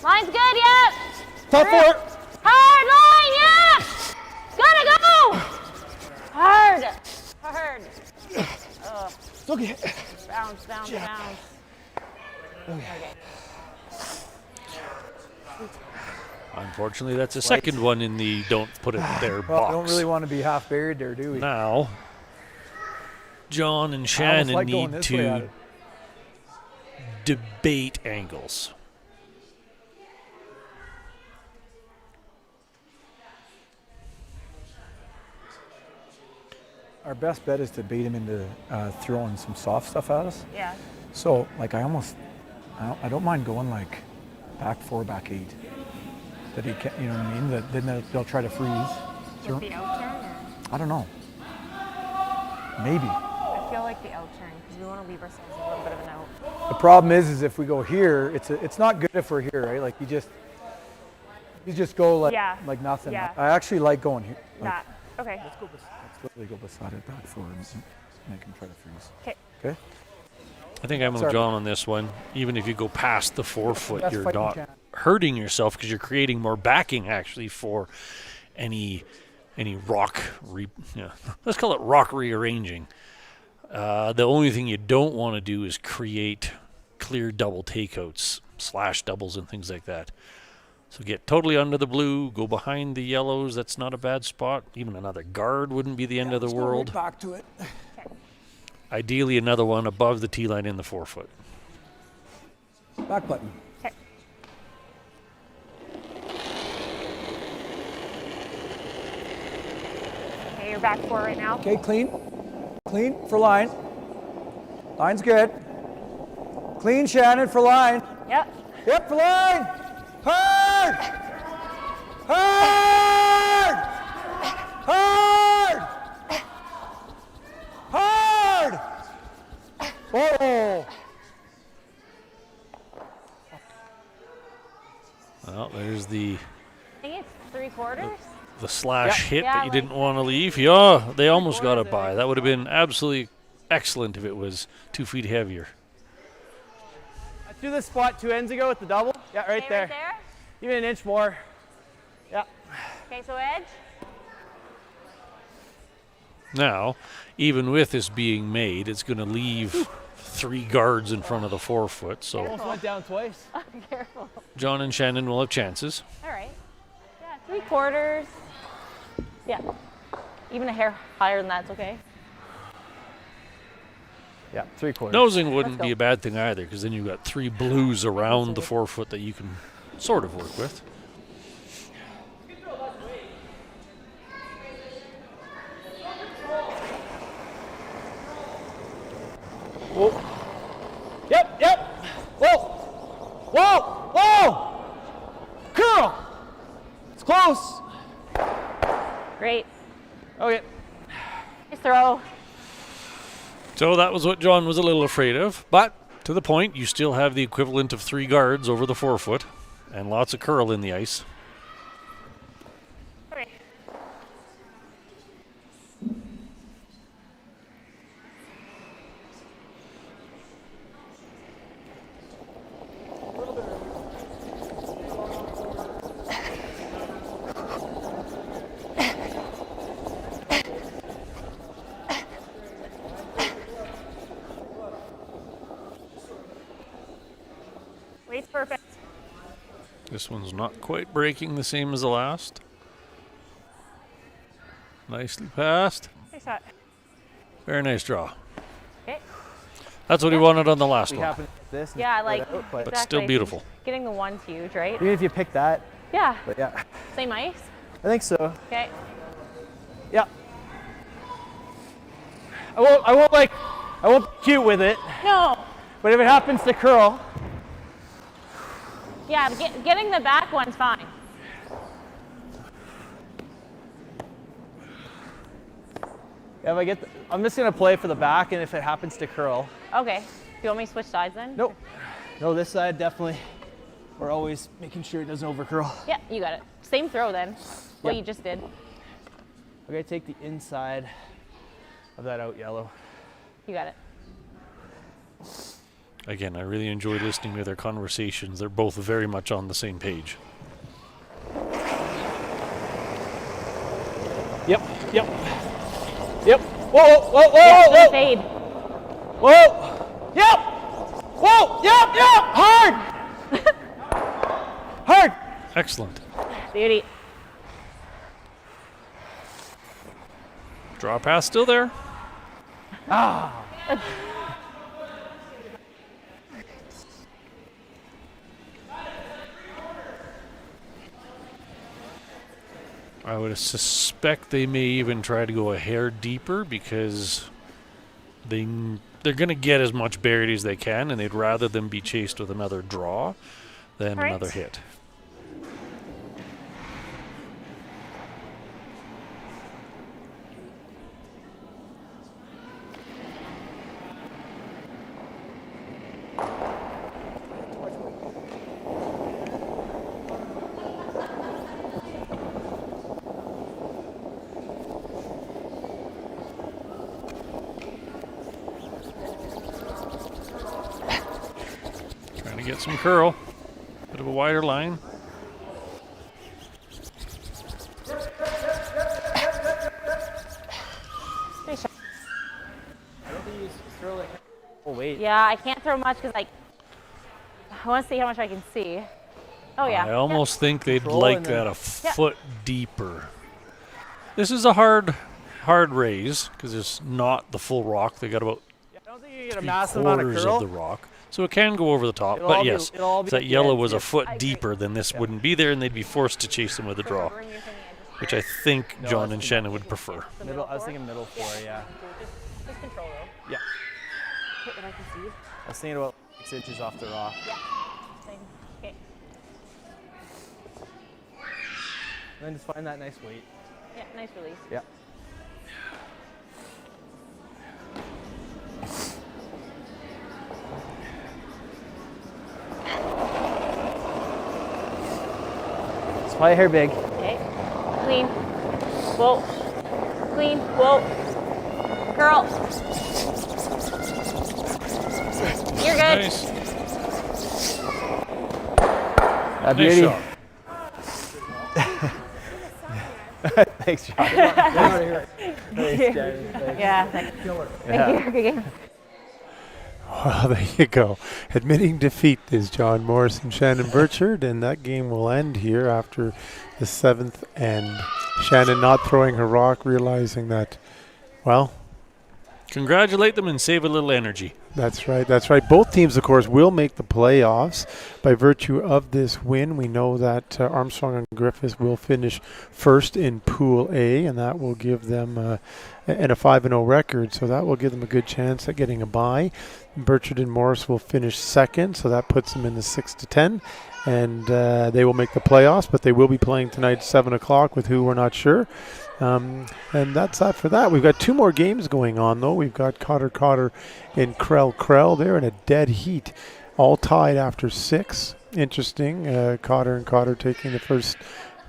Line's good. Yep. Top foot. Hard line. Yeah. Gotta go. Hard. Hard. Ugh. It's okay. Bounce, bounce, bounce. Okay. Unfortunately, that's a second one in the don't put it in their Well, box. we don't really want to be half buried there, do we? Now, John and I Shannon almost like going need this way at to it. debate angles. Our best bet is to bait him into throwing some soft stuff at us. Yeah. So, like, I don't mind going like back 4, back 8. That he can, you know what I mean? That then they'll try to freeze. With the out turn? Or? I don't know. Maybe. I feel like the out turn because we want to leave ourselves a little bit of an out. The problem is if we go here, it's not good if we're here, right? Like you just go like nothing. Yeah. I actually like going here. Like, That. Okay. Let's literally go beside it back 4 and make him try to freeze. Okay. Okay. I think I'm with Sorry. John on this one. Even if you go past the 4 foot, Best you're fight you not can. hurting yourself because you're creating more backing actually for any rock. Let's call it rock rearranging. The only thing you don't want to do is create clear double takeouts, slash doubles, and things like that. So get totally under the blue, go behind the yellows. That's not a bad spot. Even another guard wouldn't be the end of the world. Back to it. Ideally, another one above the tee line in the 4 foot. Back button. Okay. Okay, you're back 4 right now. Okay, clean. Clean for line. Line's good. Clean, Shannon, for line. Yep. Yep, for line. Hard! Hard! Hard! Hard! Oh! Well, there's the I think it's 3/4. slash hit Yeah, that you like- didn't want to leave. Yeah, they almost got it by. That would have been absolutely excellent if it was 2 feet heavier. I threw this spot 2 ends ago with the double. Yeah, right Okay, there. right there. Even an inch more. Yeah. Okay, so edge. Now, even with this being made, it's going to leave 3 guards in front of the 4 foot. So Almost went down twice. Careful. John and Shannon will have chances. All right. Yeah, 3/4. Yeah. Even a hair higher than that's okay. Yeah, 3/4. Nosing wouldn't Let's be go. a bad thing either, because then you've got 3 blues around the 4 foot that you can sort of work with. Whoa. Yep. Whoa. Whoa. Whoa. Curl. It's close. Great. Okay. Nice throw. So that was what John was a little afraid of. But to the point, you still have the equivalent of 3 guards over the 4 foot and lots of curl in the ice. Okay. Weight's perfect. This one's not quite breaking the same as the last. Nicely passed. Nice shot. Very nice draw. Okay. That's what he wanted on the last We one. happen to this and Yeah, spread like out, but But still beautiful. Getting the one's huge, right? even if you pick that, Yeah. but yeah, Same ice. I think so. Okay. Yeah. I won't be cute with it, No. but But if it happens to curl. Yeah, getting the back one's fine. Yeah, if I'm just gonna play for the back, and if it happens to curl. Okay. Do you want me to switch sides then? Nope. No, this side definitely. We're always making sure it doesn't over curl. Yeah, you got it. Same throw then. What you just did. Okay, take the inside of that out yellow. You got it. Again, I really enjoy listening to their conversations. They're both very much on the same page. Yep. Whoa, whoa, whoa, Yeah, whoa. fade. Whoa. Yep. Whoa. Yep. Hard. Hard. Excellent. Beauty. Draw pass still there. Ah. I would suspect they may even try to go a hair deeper because they're going to get as much buried as they can, and they'd rather them be chased with another draw than another hit. Get some curl, bit of a wider line. Oh wait. Yeah, I can't throw much because I want to see how much I can see. Oh yeah. I almost think they'd Control like and that then- a foot deeper. This is a hard raise because it's not the full rock. They got about I don't think you get a massive amount of quarters curl. of the rock. So it can go over the top, It'll but all be- yes, it'll all if be that at the yellow end, was a yes. foot deeper, then this wouldn't be there, and they'd be forced to chase them with a draw, which I think No, John that's and the Shannon would prefer. Middle, I was thinking middle four, yeah. Just control though. Yeah. Hit what I can see. I was thinking about 6 inches off the rock. Yeah. Same. Okay. And then just find that nice weight. Yeah, nice release. Yeah. Spy hair big. Okay. Clean. Whoa. Clean. Whoa. Curl. You're good. Nice. A beauty. Nice shot. Thanks, John. Yeah. Thank you. Good game. Well, there you go. Admitting defeat is John Morris and Shannon Birchard, and that game will end here after the 7th, and Shannon not throwing her rock, realizing that, well, Congratulate them and save a little energy. That's right. That's right. Both teams, of course, will make the playoffs by virtue of this win. We know that Armstrong and Griffith will finish first in Pool A, and that will give them and a 5-0 record, so that will give them a good chance at getting a bye. Birchard and Morris will finish second, so that puts them in the 6-10, and they will make the playoffs, but they will be playing tonight at 7 o'clock with who we're not sure. And that's that for that. We've got two more games going on, though. We've got Cotter and Krell. They're in a dead heat, all tied after 6. Interesting. Cotter taking the first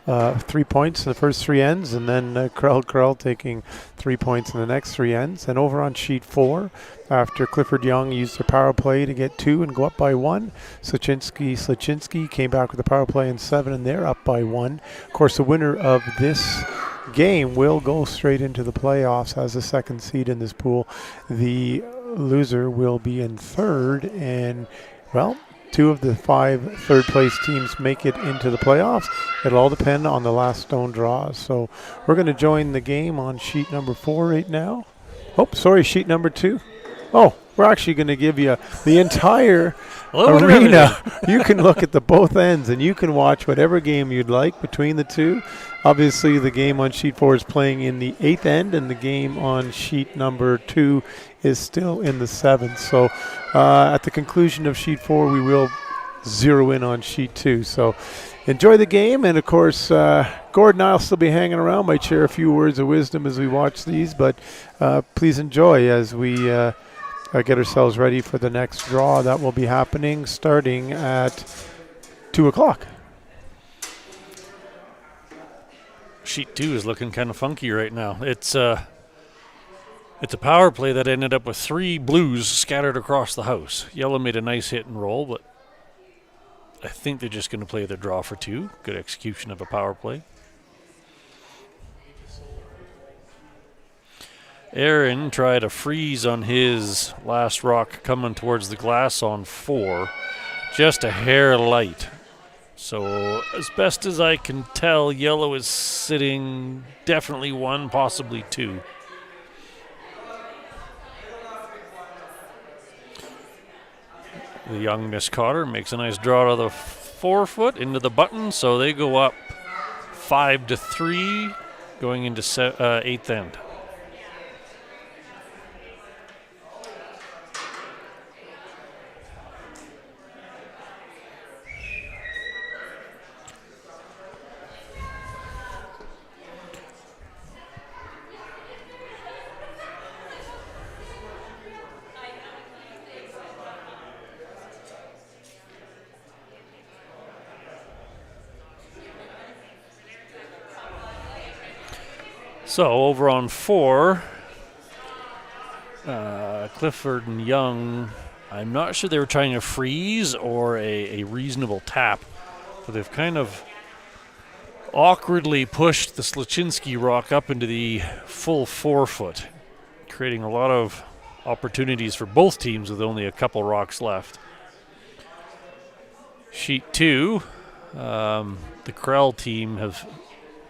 3 points in the first 3 ends, and then Krell taking 3 points in the next 3 ends. And over on sheet 4, after Clifford Young used their power play to get 2 and go up by 1, Slaczynski came back with a power play in 7, and they're up by 1. Of course, the winner of this game will go straight into the playoffs as the second seed in this pool. The loser will be in third, and, well, 2 of the 5 third-place teams make it into the playoffs. It'll all depend on the last stone draws. So we're going to join the game on sheet number 4 right now. Oh, sorry, sheet number 2. Oh, we're actually going to give you the entire little bit of arena. You can look at the both ends, and you can watch whatever game you'd like between the two. Obviously, the game on sheet 4 is playing in the 8th end, and the game on sheet number 2 is still in the 7th. So at the conclusion of sheet 4, we will zero in on sheet 2. So enjoy the game, and of course, Gordon and I will still be hanging around, might share a few words of wisdom as we watch these, but please enjoy as we get ourselves ready for the next draw that will be happening starting at 2 o'clock. Sheet 2 is looking kind of funky right now. It's a power play that ended up with 3 blues scattered across the house. Yellow made a nice hit and roll, but I think they're just going to play their draw for 2. Good execution of a power play. Aaron tried a freeze on his last rock coming towards the glass on 4. Just a hair light. So as best as I can tell, yellow is sitting definitely 1, possibly 2. The young Miss Cotter makes a nice draw to the 4-foot into the button, so they go up 5-3 going into 8th end. So over on 4, Clifford and Young, I'm not sure they were trying to freeze or a reasonable tap, but they've kind of awkwardly pushed the Slaczynski rock up into the full 4-foot, creating a lot of opportunities for both teams with only a couple rocks left. Sheet 2, the Krell team have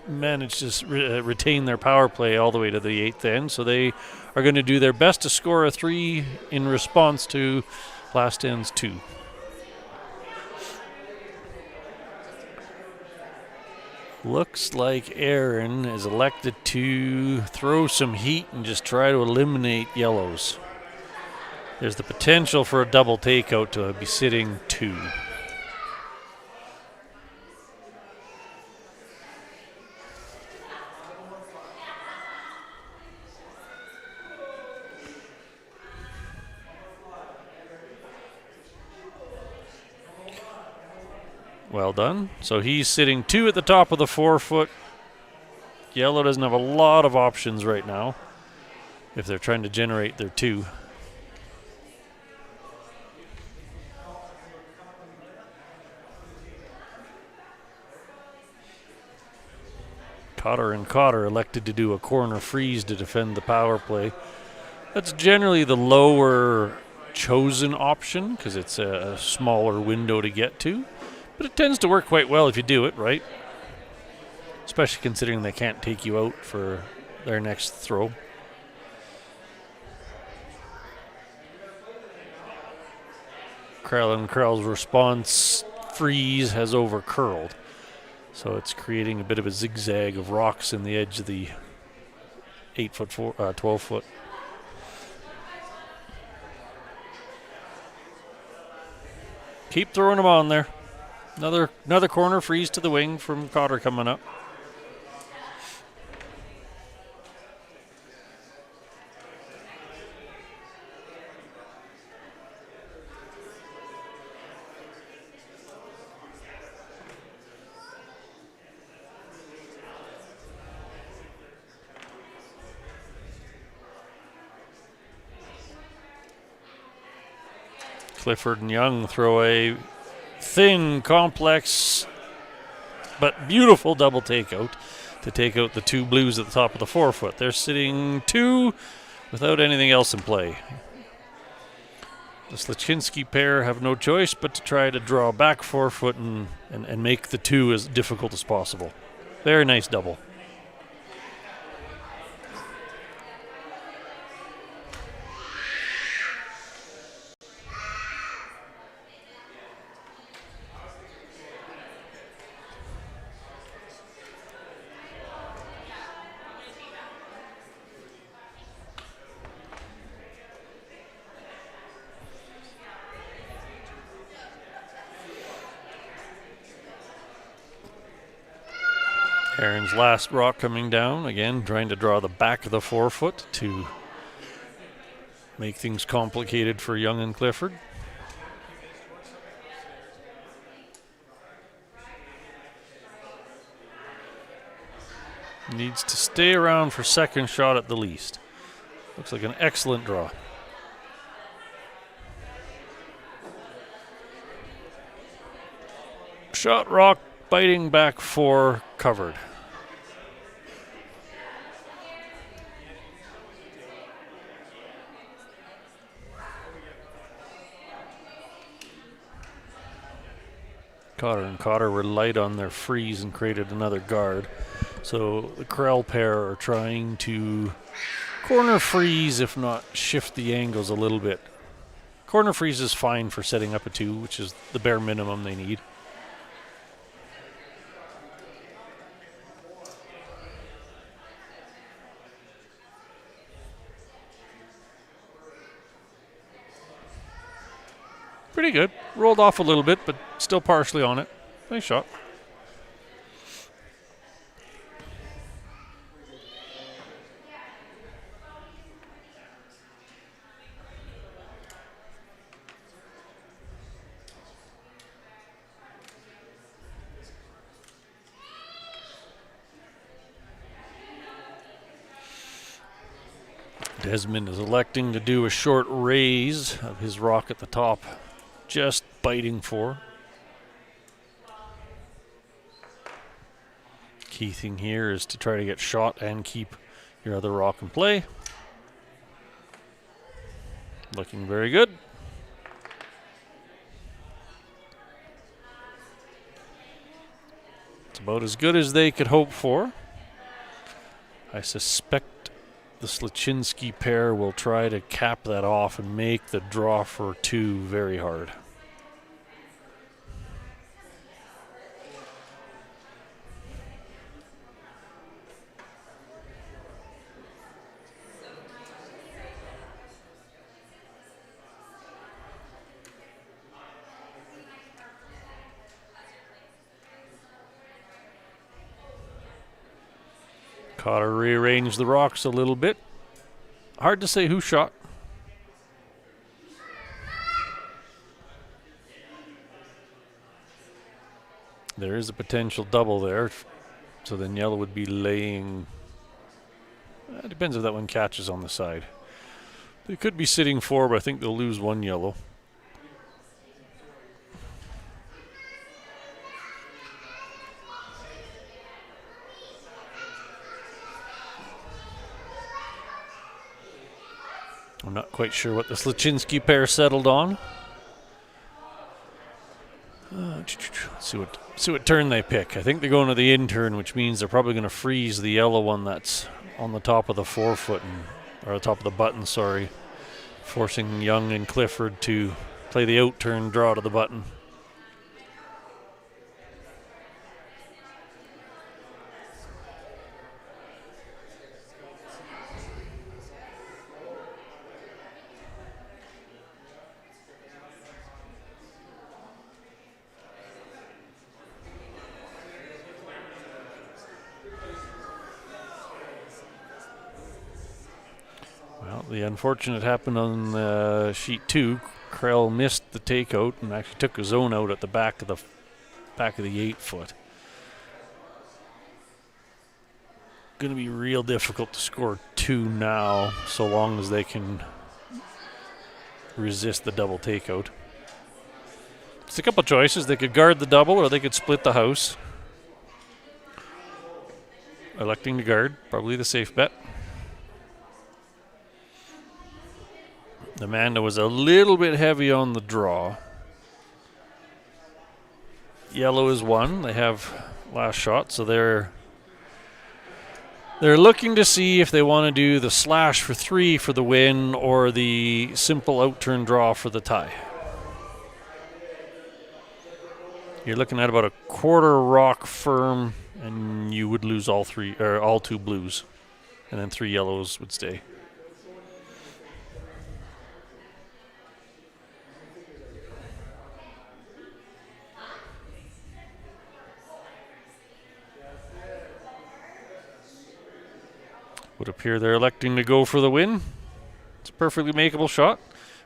managed to retain their power play all the way to the 8th end, so they are going to do their best to score a 3 in response to last end's 2. Looks like Aaron is elected to throw some heat and just try to eliminate yellows. There's the potential for a double takeout to be sitting 2. Well done. So he's sitting 2 at the top of the 4-foot. Yellow doesn't have a lot of options right now if they're trying to generate their 2. Cotter and Cotter elected to do a corner freeze to defend the power play. That's generally the lower chosen option because it's a smaller window to get to. But it tends to work quite well if you do it, right? Especially considering they can't take you out for their next throw. Krell's response freeze has over-curled. So it's creating a bit of a zigzag of rocks in the edge of the 8-foot, 12-foot. Keep throwing them on there. Another corner freeze to the wing from Cotter coming up. Clifford and Young throw a thin, complex, but beautiful double takeout to take out the 2 blues at the top of the 4-foot. They're sitting 2 without anything else in play. The Slaczynski pair have no choice but to try to draw back 4-foot and make the 2 as difficult as possible. Very nice double. Aaron's last rock coming down, again trying to draw the back of the forefoot to make things complicated for Young and Clifford. Needs to stay around for second shot at the least. Looks like an excellent draw. Shot rock, biting back 4, covered. Cotter and Cotter were light on their freeze and created another guard. So the Krell pair are trying to corner freeze, if not shift the angles a little bit. Corner freeze is fine for setting up a 2, which is the bare minimum they need. Pretty good. Rolled off a little bit, but still partially on it. Nice shot. Desmond is electing to do a short raise of his rock at the top. Just biting 4. Key thing here is to try to get shot and keep your other rock in play. Looking very good. It's about as good as they could hope for. I suspect the Slaczynski pair will try to cap that off and make the draw for 2 very hard. Cotter rearranged the rocks a little bit. Hard to say who shot. There is a potential double there, so then yellow would be laying. It depends if that one catches on the side. They could be sitting 4, but I think they'll lose 1 yellow. I'm not quite sure what the Slaczynski pair settled on. Let's see what turn they pick. I think they're going to the in turn, which means they're probably going to freeze the yellow one that's on the top of the forefoot, or the top of the button, sorry, forcing Young and Clifford to play the out turn draw to the button. The unfortunate happened on sheet 2. Krell missed the takeout and actually took his own out at the back of the 8-foot. Going to be real difficult to score 2 now, so long as they can resist the double takeout. It's a couple choices. They could guard the double, or they could split the house. Electing to guard, probably the safe bet. Amanda was a little bit heavy on the draw. Yellow is 1. They have last shot, so they're looking to see if they want to do the slash for 3 for the win or the simple out-turn draw for the tie. You're looking at about a quarter rock firm, and you would lose all 2 blues, and then 3 yellows would stay. Would appear they're electing to go for the win. It's a perfectly makeable shot.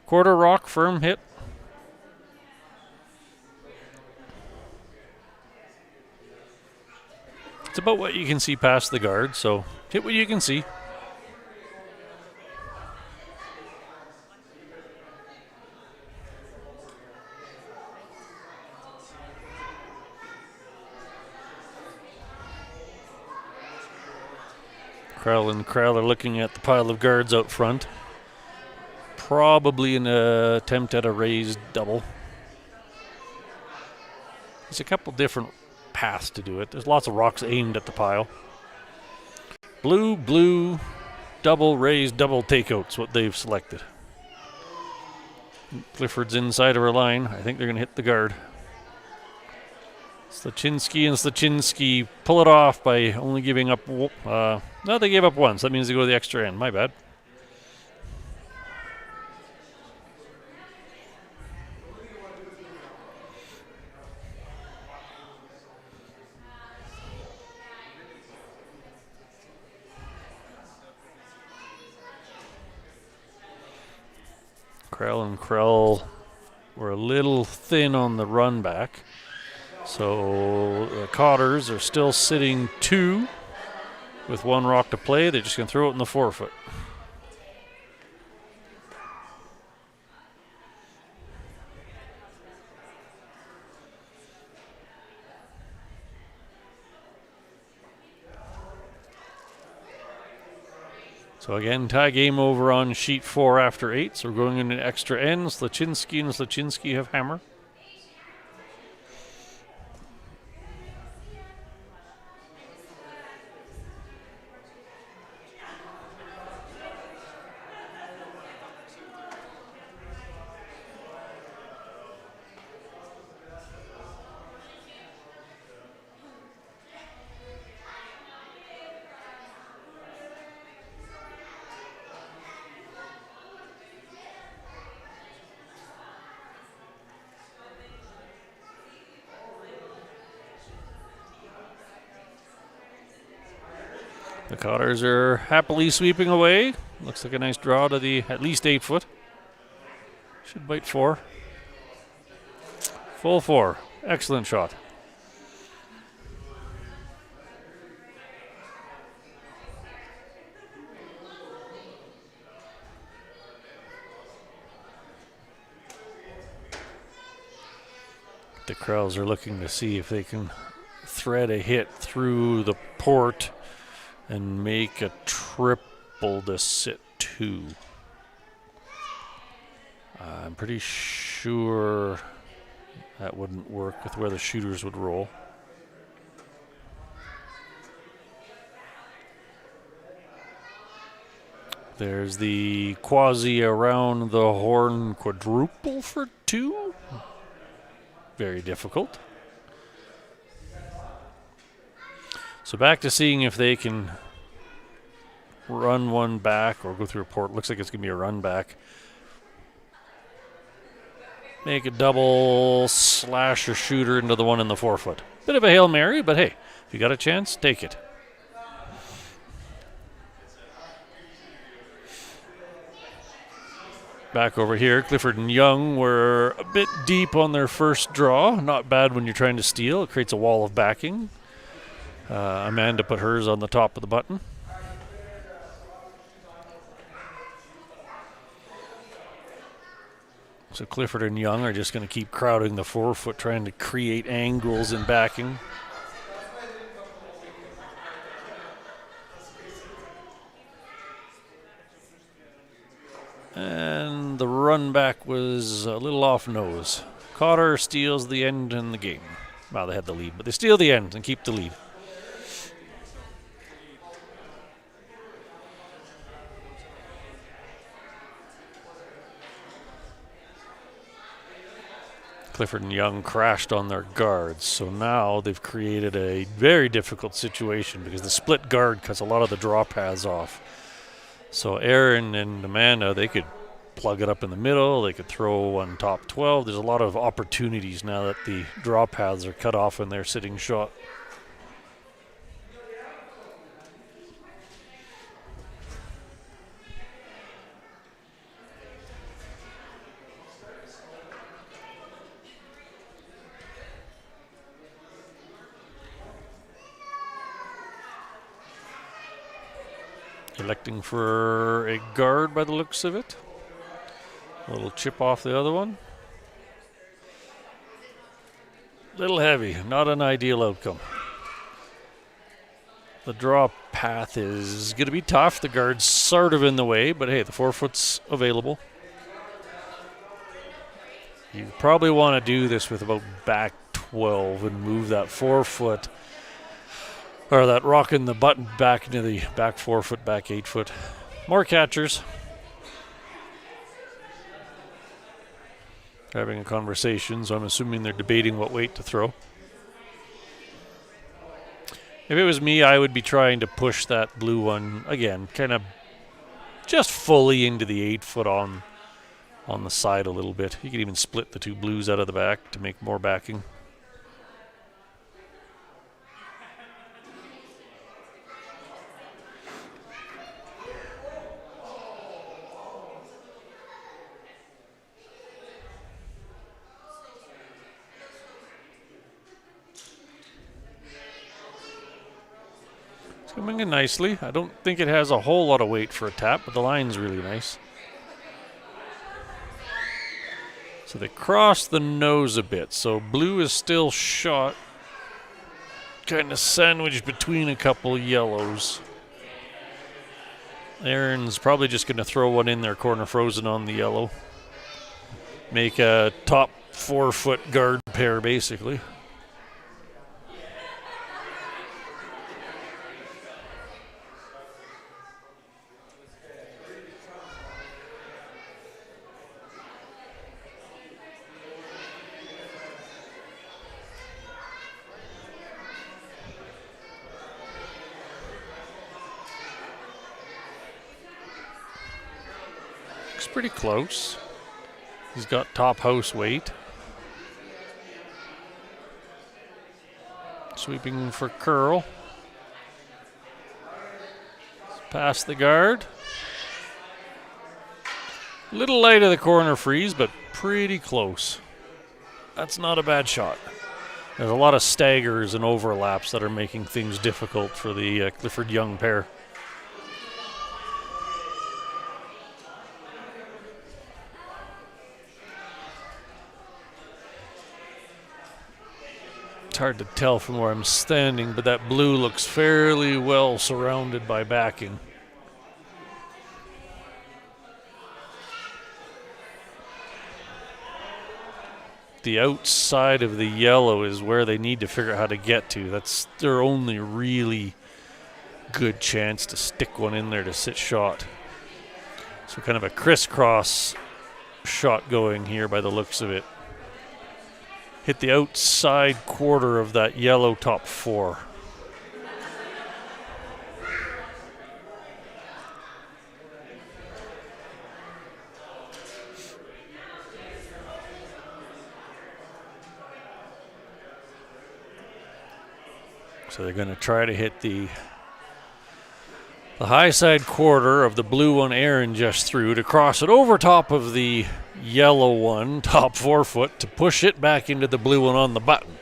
Quarter rock, firm hit. It's about what you can see past the guard, so hit what you can see. Krell and Krell are looking at the pile of guards out front. Probably an attempt at a raised double. There's a couple different paths to do it. There's lots of rocks aimed at the pile. Blue, blue, double, raised, double takeout's what they've selected. Clifford's inside of her line. I think they're going to hit the guard. Slaczynski and Slaczynski pull it off by only giving up... no, they gave up once. That means they go to the extra end. My bad. Krell and Krell were a little thin on the run back. So the Cotters are still sitting 2 with 1 rock to play. They're just going to throw it in the 4-foot. So again, tie game over on sheet 4 after 8. So we're going into extra end. Slaczynski and Slaczynski have hammer. The Cotters are happily sweeping away. Looks like a nice draw to the at least 8-foot. Should bite 4. Full 4. Excellent shot. The Krells are looking to see if they can thread a hit through the port and make a triple to sit 2. I'm pretty sure that wouldn't work with where the shooters would roll. There's the quasi around the horn quadruple for 2. Very difficult. So back to seeing if they can run one back or go through a port. Looks like it's going to be a run back. Make a double slash or shooter into the one in the 4-foot. Bit of a Hail Mary, but hey, if you got a chance, take it. Back over here, Clifford and Young were a bit deep on their first draw. Not bad when you're trying to steal. It creates a wall of backing. Amanda put hers on the top of the button. So Clifford and Young are just going to keep crowding the 4-foot, trying to create angles and backing. And the run back was a little off nose. Cotter steals the end in the game. Well, they had the lead, but they steal the end and keep the lead. Clifford and Young crashed on their guards, so now they've created a very difficult situation because the split guard cuts a lot of the draw paths off. So Aaron and Amanda, they could plug it up in the middle, they could throw one top 12. There's a lot of opportunities now that the draw paths are cut off in their sitting shot. Electing for a guard by the looks of it. A little chip off the other one. Little heavy, not an ideal outcome. The draw path is going to be tough. The guard's sort of in the way, but hey, the 4-foot's available. You probably want to do this with about back 12 and move that 4-foot, or that rock in the button back into the back 4-foot, back 8-foot. More catchers. Having a conversation, so I'm assuming they're debating what weight to throw. If it was me, I would be trying to push that blue one, again, kind of just fully into the 8-foot on the side a little bit. You could even split the two blues out of the back to make more backing. Coming in nicely. I don't think it has a whole lot of weight for a tap, but the line's really nice. So they cross the nose a bit. So blue is still shot, kind of sandwiched between a couple yellows. Aaron's probably just going to throw one in there, corner frozen on the yellow. Make a top 4-foot guard pair, basically. Pretty close. He's got top house weight. Sweeping for curl. Past the guard. Little light of the corner freeze, but pretty close. That's not a bad shot. There's a lot of staggers and overlaps that are making things difficult for the Clifford Young pair. It's hard to tell from where I'm standing, but that blue looks fairly well surrounded by backing. The outside of the yellow is where they need to figure out how to get to. That's their only really good chance to stick one in there to sit shot. So kind of a crisscross shot going here by the looks of it. Hit the outside quarter of that yellow top 4. So they're going to try to hit the high side quarter of the blue one Aaron just threw to cross it over top of the yellow one, top 4-foot, to push it back into the blue one on the button.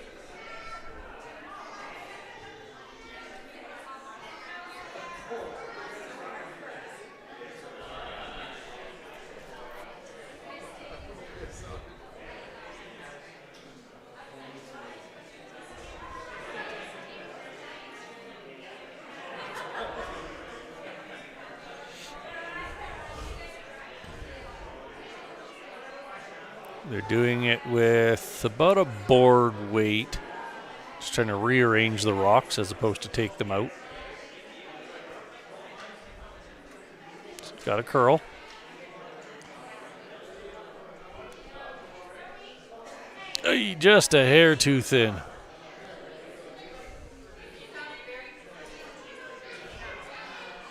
They're doing it with about a board weight. Just trying to rearrange the rocks as opposed to take them out. So got a curl. Just a hair too thin.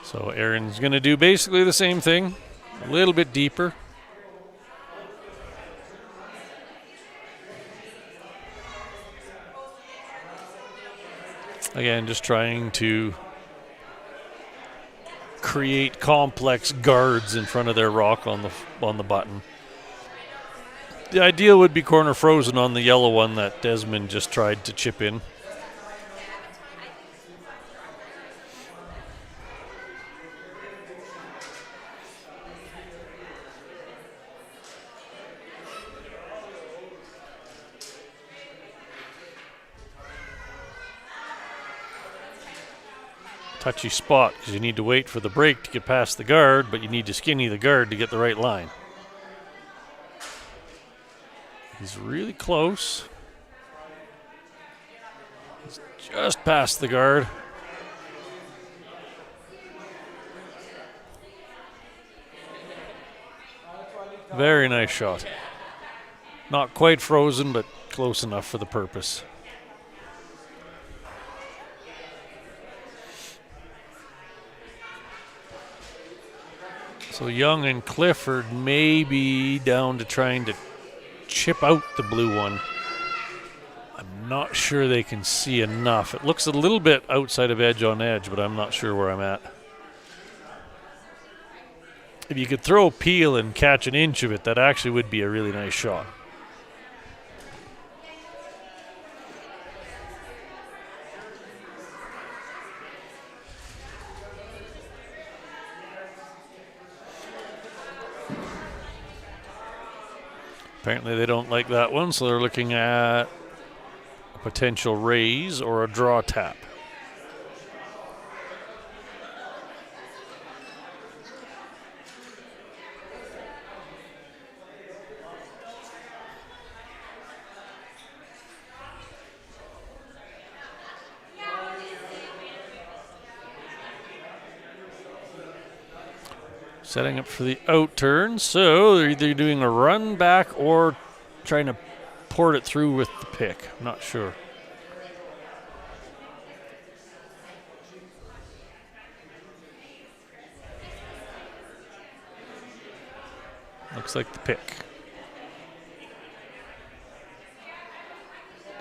So Aaron's going to do basically the same thing, a little bit deeper. Again, just trying to create complex guards in front of their rock on the button. The ideal would be corner frozen on the yellow one that Desmond just tried to chip in. touchy spot because you need to wait for the break to get past the guard, but you need to skinny the guard to get the right line. He's really close. He's just past the guard. Very nice shot. Not quite frozen, but close enough for the purpose. So Young and Clifford may be down to trying to chip out the blue one. I'm not sure they can see enough. It looks a little bit outside of edge on edge, but I'm not sure where I'm at. If you could throw a peel and catch an inch of it, that actually would be a really nice shot. Apparently they don't like that one, so they're looking at a potential raise or a draw tap. Setting up for the out turn, so they're either doing a run back or trying to port it through with the pick. I'm not sure. Looks like the pick.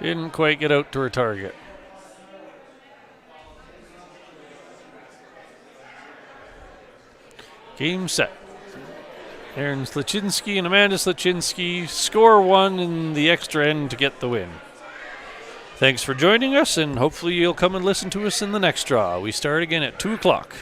Didn't quite get out to her target. Game set. Aaron Slachinski and Amanda Slachinski score one in the extra end to get the win. Thanks for joining us, and hopefully you'll come and listen to us in the next draw. We start again at 2 o'clock.